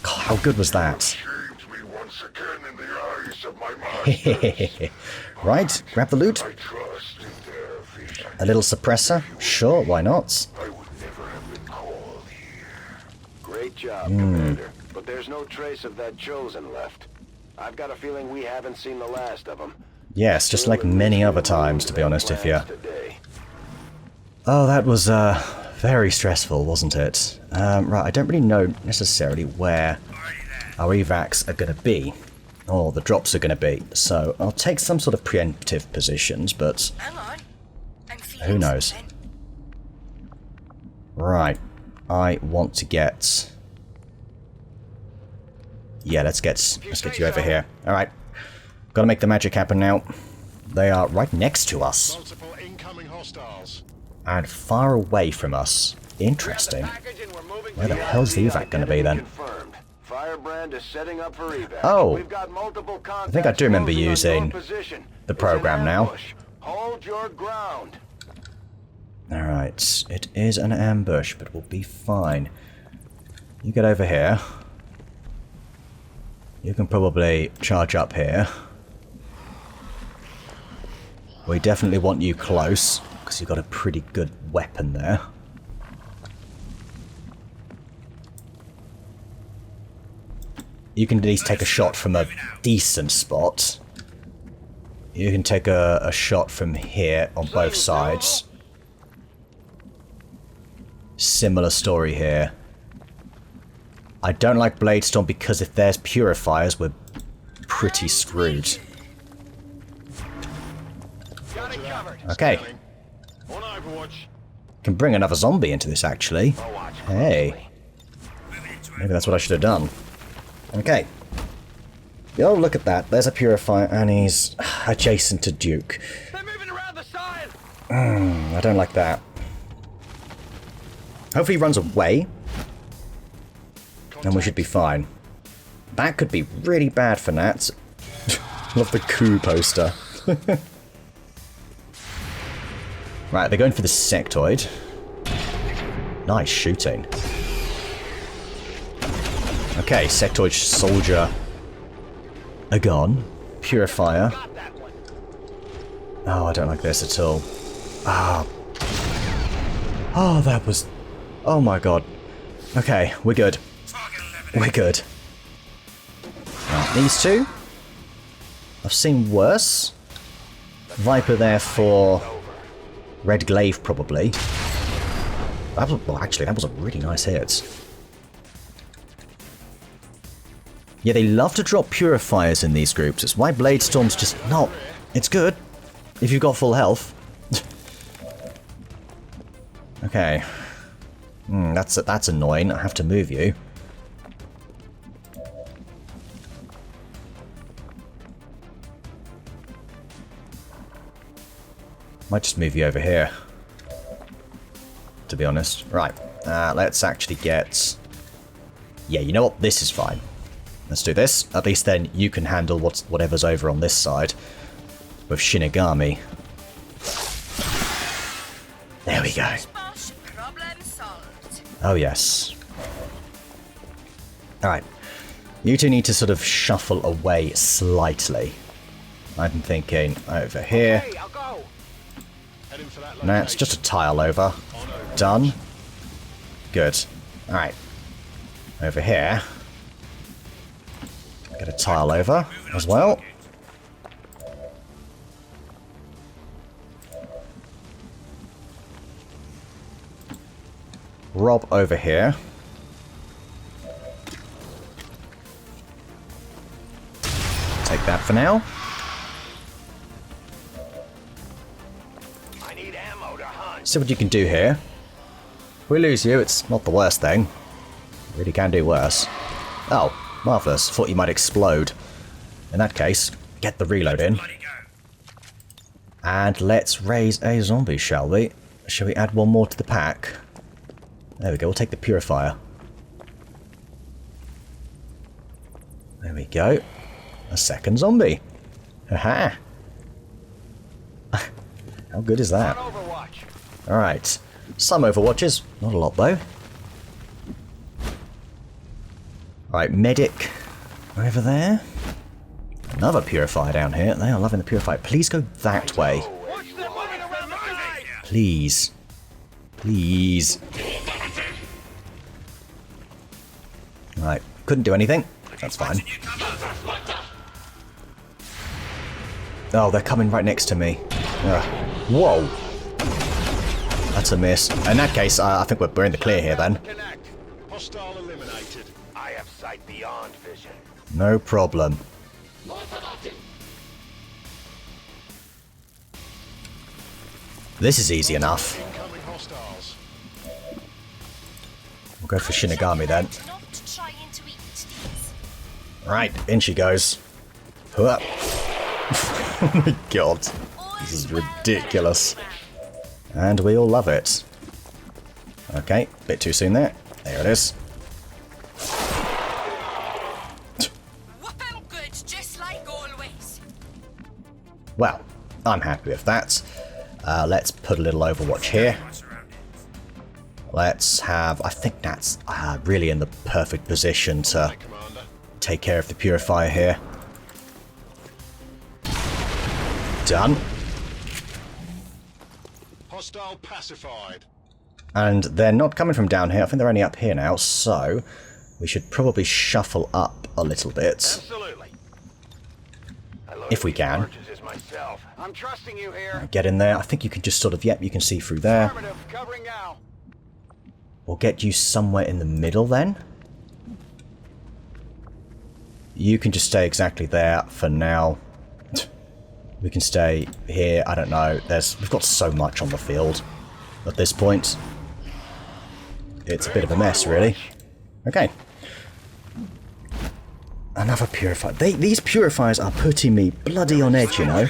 God, how good was that? Change me once again in the eyes of my masters. Right, grab the loot. I trust in their vision. A little suppressor? Sure, why not? I would never have been called here. Great job, Commander. But there's no trace of that Chosen left. I've got a feeling we haven't seen the last of them. Yes, just like many other times, to be honest with you. Oh, that was very stressful, wasn't it? Right, I don't really know necessarily where our evacs are going to be, or the drops are going to be, so I'll take some sort of preemptive positions, but Hang on. I'm feeling who knows? something. Right, I want to get... Yeah, let's get you over here. Alright, gotta make the magic happen now. They are right next to us. Multiple incoming hostiles. And far away from us Interesting. Where the hell's the evac going to be then? Confirmed. Firebrand is setting up for evac. Oh. We've got multiple I think I do remember using the program now. Hold your ground. Alright, it is an ambush, but we'll be fine. You get over here. You can probably charge up here. We definitely want you close, because you've got a pretty good weapon there. You can at least take a shot from a decent spot. You can take a shot from here on both sides. Similar story here. I don't like Bladestorm because if there's purifiers, we're pretty screwed. Okay. Can bring another zombie into this, actually. Hey. Maybe that's what I should have done. Okay. Oh, look at that. There's a purifier, and he's adjacent to Duke. They're moving around the side. I don't like that. Hopefully he runs away. And we should be fine. That could be really bad for Nats. Love the coup poster. Right, they're going for the sectoid. Nice shooting. Okay, sectoid soldier are gone. Purifier. Oh, I don't like this at all. Ah. Oh, that was... Oh my god. Okay, we're good. We're good. Right, these two. I've seen worse. Viper there for Red Glaive, probably. That was, well, actually, that was a really nice hit. Yeah, they love to drop purifiers in these groups. It's why Bladestorm's just not... It's good if you've got full health. Okay. That's annoying. I have to move you. Might just move you over here, to be honest. Right, let's actually get... Yeah, you know what? This is fine. Let's do this. At least then you can handle whatever's over on this side with Shinigami. There we go. Oh, yes. Alright. You two need to sort of shuffle away slightly. I'm thinking over here. No, it's just a tile over. Done. Good. Alright. Over here. Get a tile over as well. Rob over here. Take that for now. I need ammo to hunt. See what you can do here. If we lose you, it's not the worst thing. Really can do worse. Oh, marvellous. Thought you might explode. In that case, get the reload in. And let's raise a zombie, shall we? Shall we add one more to the pack? There we go, we'll take the purifier. There we go. A second zombie. Haha. How good is that? Alright. Some Overwatches. Not a lot, though. Alright, medic over there. Another purifier down here. They are loving the purifier. Please go that way. Please. Please. Right, couldn't do anything. That's fine. Oh, they're coming right next to me. Whoa. That's a miss. In that case, I think we're in the clear here then. Hostile eliminated. I have sight beyond vision. No problem. This is easy enough. We'll go for Shinigami then. Right, in she goes. Oh my god. This is ridiculous. And we all love it. Okay, bit too soon there. There it is. Whoop 'em good, just like always. Well, I'm happy with that. Let's put a little Overwatch here. Let's have... I think that's really in the perfect position to take care of the Purifier here. Done. Hostile pacified. And they're not coming from down here. I think they're only up here now, so we should probably shuffle up a little bit. Absolutely. If we can. I'm trusting you here. Get in there. I think you can just sort of... Yep, you can see through there. Covering now. We'll get you somewhere in the middle then. You can just stay exactly there for now. We can stay here. I don't know. We've got so much on the field at this point. It's a bit of a mess, really. Okay. Another purifier. These purifiers are putting me bloody on edge, you know.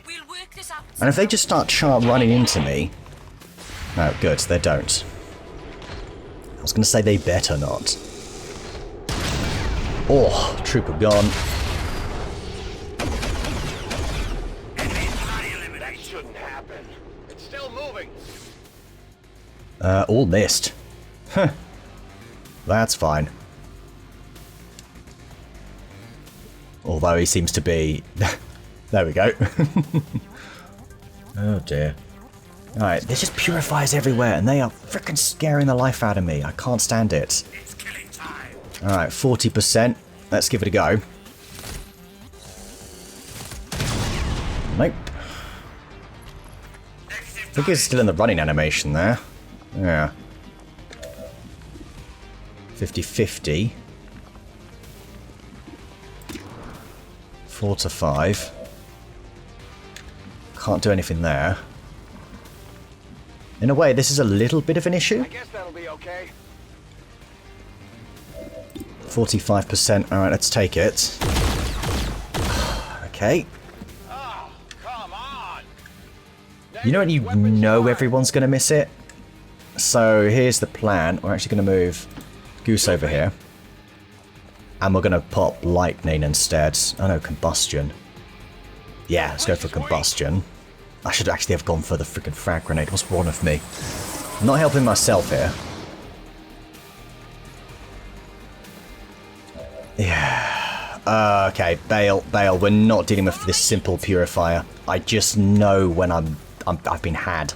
We'll work this out. And if they just start running into me... No, good. They don't. I was going to say they better not. Oh, trooper gone. That shouldn't happen. It's still moving. All missed. Huh. That's fine. Although he seems to be... There we go. Oh dear. Alright, there's just purifiers everywhere and they are freaking scaring the life out of me. I can't stand it. Alright, 40%. Let's give it a go. Nope. I think it's still in the running animation there. Yeah. 50-50. 4 to 5. Can't do anything there. In a way, this is a little bit of an issue. I guess that'll be okay. 45%. Alright, let's take it. Okay. Oh, come on. You know when you know everyone's going to miss it? So here's the plan. We're actually going to move Goose over here. And we're going to pop Lightning instead. Oh no, Combustion. Yeah, let's go for Combustion. I should actually have gone for the freaking frag grenade. What's wrong with me? I'm not helping myself here. Yeah. Okay, Bale. We're not dealing with this simple purifier. I just know when I've been had.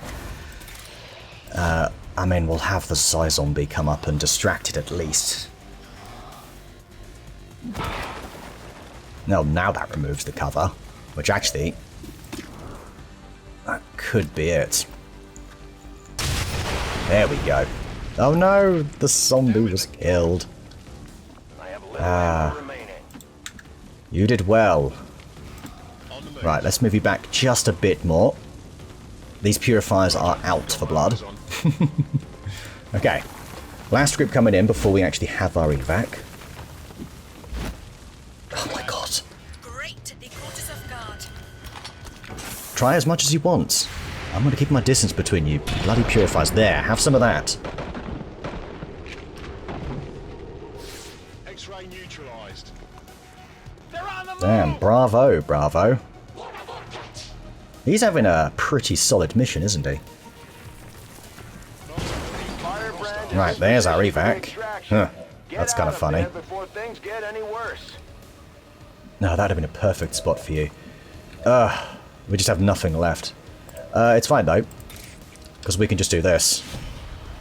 I mean, we'll have the Psy Zombie come up and distract it at least. No, now that removes the cover, which actually... That could be it. There we go. Oh no, the zombie was killed. You did well. Right, let's move you back just a bit more. These purifiers are out for blood. Okay. Last group coming in before we actually have our evac. Oh my god. Great, they caught us off guard. Try as much as you want. I'm going to keep my distance between you. Bloody purifiers. There, have some of that. X-ray neutralized. Damn, bravo. He's having a pretty solid mission, isn't he? Right, there's our evac. Huh, that's kind of funny. No, that'd have been a perfect spot for you. We just have nothing left. It's fine though, because we can just do this.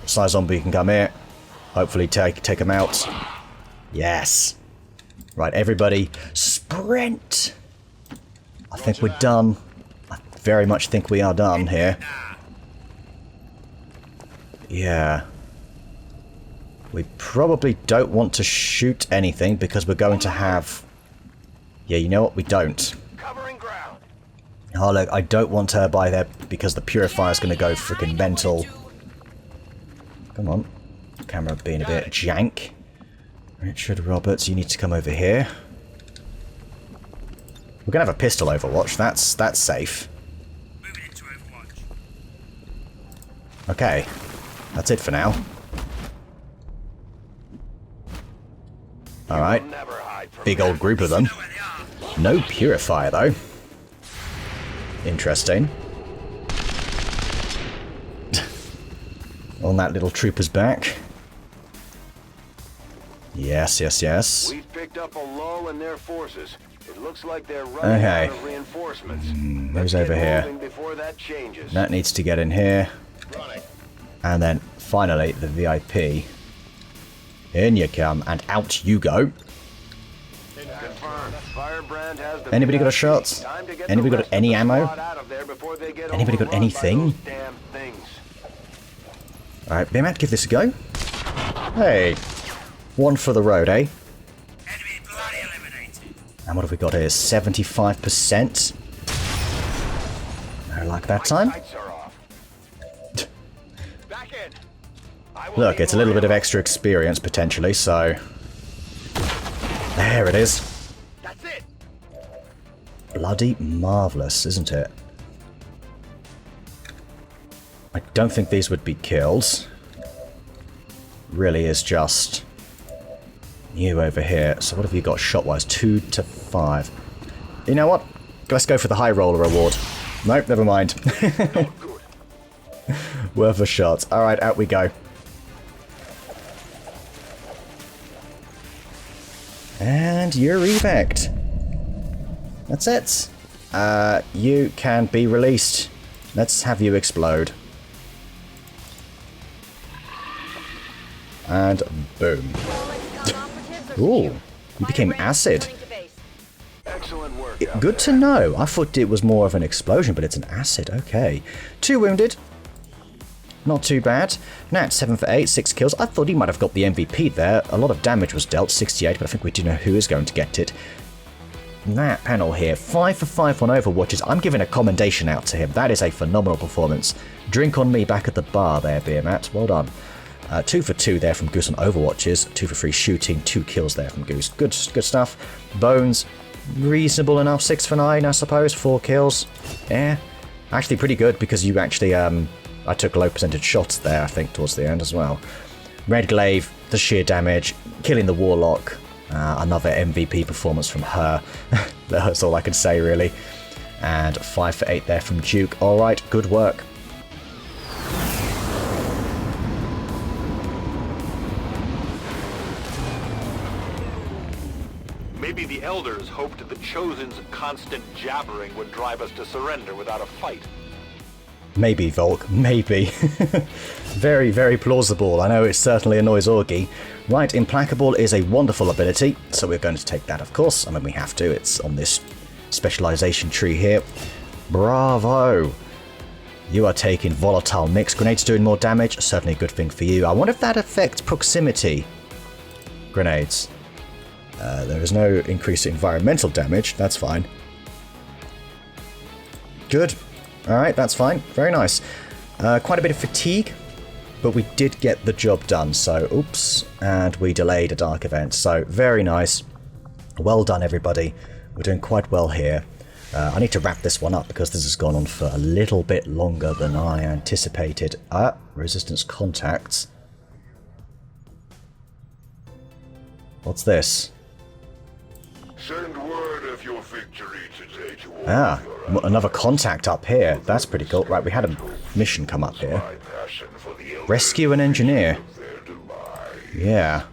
Psy Zombie can come here. Hopefully take him out. Yes. Right, everybody, sprint! I think we're done. I very much think we are done here. Yeah. We probably don't want to shoot anything because we're going to have... Yeah, you know what? We don't. Covering ground. Oh, look, I don't want her by there because the purifier's going to go freaking mental. Come on. Camera being a bit jank. Richard Roberts, you need to come over here. We're going to have a pistol Overwatch. That's safe. Okay. That's it for now. Alright. Big old group of them. No purifier, though. Interesting. On that little trooper's back. Yes, yes, yes. We've picked up a lull in their forces. It looks like they're running out of reinforcements. Who's over here? Before that changes. That needs to get in here. And then, finally, the VIP. In you come, and out you go. Anybody got a shot? Anybody got any ammo? Anybody got anything? Alright, Beermat, give this a go. Hey. One for the road, eh? And what have we got here? 75%. I like that time. Look, it's a little bit of extra experience, potentially, so... There it is. Bloody marvellous, isn't it? I don't think these would be killed. Really is just... you over here. So what have you got shot-wise? 2 to 5. You know what? Let's go for the high roller award. Nope, never mind. Worth a shot. Alright, out we go. And you're evac'd. That's it. You can be released. Let's have you explode. And boom. Ooh, you became acid. Excellent work. Good to know. I thought it was more of an explosion, but it's an acid. Okay. 2 wounded. Not too bad. Nat, 7 for 8, 6 kills. I thought he might have got the MVP there. A lot of damage was dealt, 68, but I think we do know who is going to get it. That panel here, 5 for 5 on Overwatches. I'm giving a commendation out to him. That is a phenomenal performance. Drink on me back at the bar there, Beermat. Well done. 2 for 2 there from Goose on Overwatches. 2 for 3 shooting, 2 kills there from Goose. Good stuff. Bones, reasonable enough. 6 for 9, I suppose. 4 kills. Yeah, actually pretty good because you actually... I took low percentage shots there, I think, towards the end as well. Red Glaive, the sheer damage, killing the Warlock. Another MVP performance from her. That's all I can say, really. And 5 for 8 there from Duke. Alright, good work. Maybe the Elders hoped the Chosen's constant jabbering would drive us to surrender without a fight. Maybe, Volk, maybe. Very, very plausible. I know it certainly annoys Augie. Right, Implacable is a wonderful ability, so we're going to take that, of course. I mean, we have to. It's on this specialization tree here. Bravo! You are taking Volatile Mix. Grenades doing more damage. Certainly a good thing for you. I wonder if that affects proximity grenades. There is no increased environmental damage. That's fine. Good. Alright, that's fine. Very nice. Quite a bit of fatigue, but we did get the job done. So, oops, and we delayed a dark event. So, very nice. Well done, everybody. We're doing quite well here. I need to wrap this one up because this has gone on for a little bit longer than I anticipated. Resistance contacts. What's this? Send word of your victory today to all Another contact up here. That's pretty cool. Right, we had a mission come up here. Rescue an engineer. Yeah.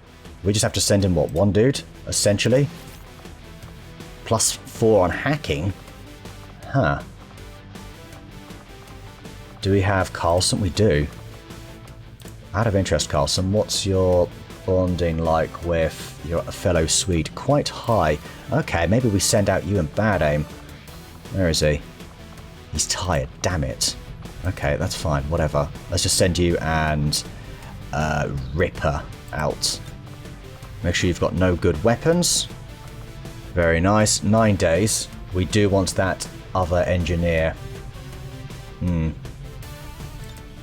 We just have to send in, what, 1 dude? Essentially. Plus 4 on hacking. Huh. Do we have Carlson? We do. Out of interest, Carlson, what's your bonding like with your fellow Swede? Quite high. Okay, maybe we send out you and Bad Aim. Where is he? He's tired, damn it. Okay, that's fine, whatever. Let's just send you and Ripper out. Make sure you've got no good weapons. Very nice. 9 days. We do want that other engineer.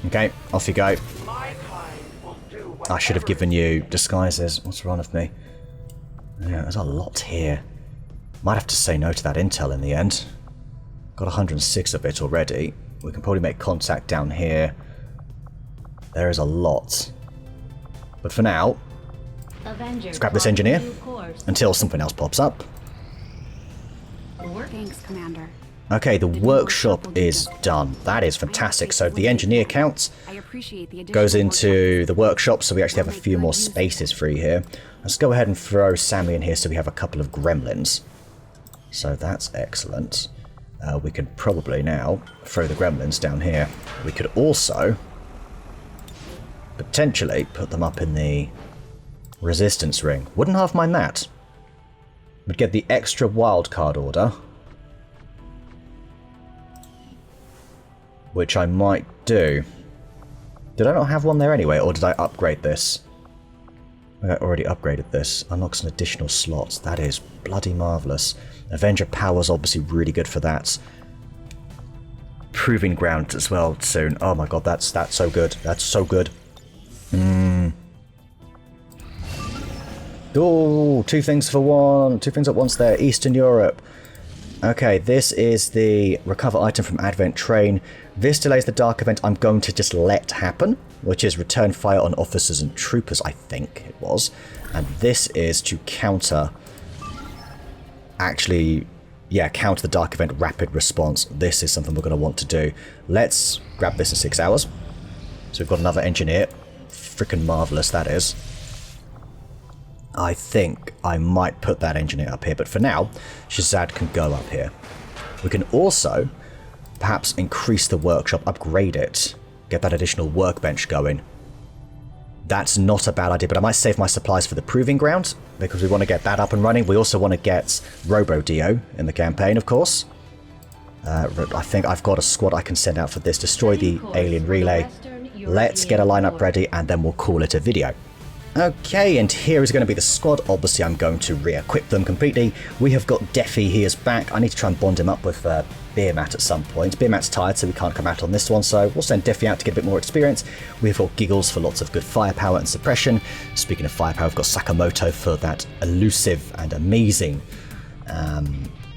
Okay, off you go. I should have given you disguises. What's wrong with me? Yeah, there's a lot here. Might have to say no to that intel in the end. Got 106 of it already. We can probably make contact down here. There is a lot. But for now, let's grab this engineer until something else pops up. Thanks, Commander. Okay, the workshop is done. That is fantastic. So the engineer count goes into the workshop, so we actually have a few more spaces free here. Let's go ahead and throw Sammy in here so we have a couple of gremlins. So that's excellent. We could probably now throw the gremlins down here. We could also potentially put them up in the resistance ring. Wouldn't half mind that. We'd get the extra wildcard order, which I might do. Did I not have one there anyway, or did I upgrade this? I already upgraded this. Unlocks an additional slot. That is bloody marvellous. Avenger Power's obviously really good for that. Proving Ground as well soon. Oh my god, that's so good. That's so good. Oh, two things for one. Two things at once there. Eastern Europe. Okay, this is the recover item from Advent Train. This delays the dark event I'm going to just let happen, which is return fire on officers and troopers, I think it was. And this is to counter... Actually, yeah, counter the dark event rapid response. This is something we're going to want to do. Let's grab this in 6 hours. So we've got another engineer. Freaking marvellous that is. I think I might put that engineer up here, but for now, Shazad can go up here. We can also perhaps increase the workshop, upgrade it, get that additional workbench going. That's not a bad idea, but I might save my supplies for the Proving Ground, because we want to get that up and running. We also want to get Robo-Dio in the campaign, of course. I think I've got a squad I can send out for this. Destroy the alien relay. Let's get a lineup ready, and then we'll call it a video. Okay, and here is going to be the squad. Obviously, I'm going to re-equip them completely. We have got Deffy, he is back. I need to try and bond him up with Beermat at some point. Beermat's tired, so we can't come out on this one, so we'll send Deffy out to get a bit more experience. We've got Giggles for lots of good firepower and suppression. Speaking of firepower, we've got Sakamoto for that elusive and amazing,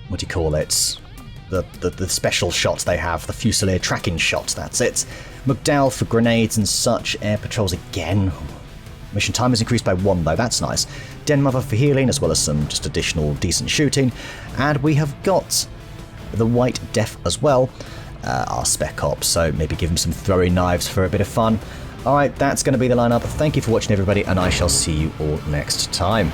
what do you call it? The special shot they have, the Fusilier tracking shot, that's it. McDowell for grenades and such. Air patrols again. Mission time is increased by 1 though, that's nice. Denmother for healing, as well as some just additional decent shooting. And we have got the White Death as well, our spec op, so maybe give him some throwing knives for a bit of fun. Alright, that's going to be the lineup. Thank you for watching everybody, and I shall see you all next time.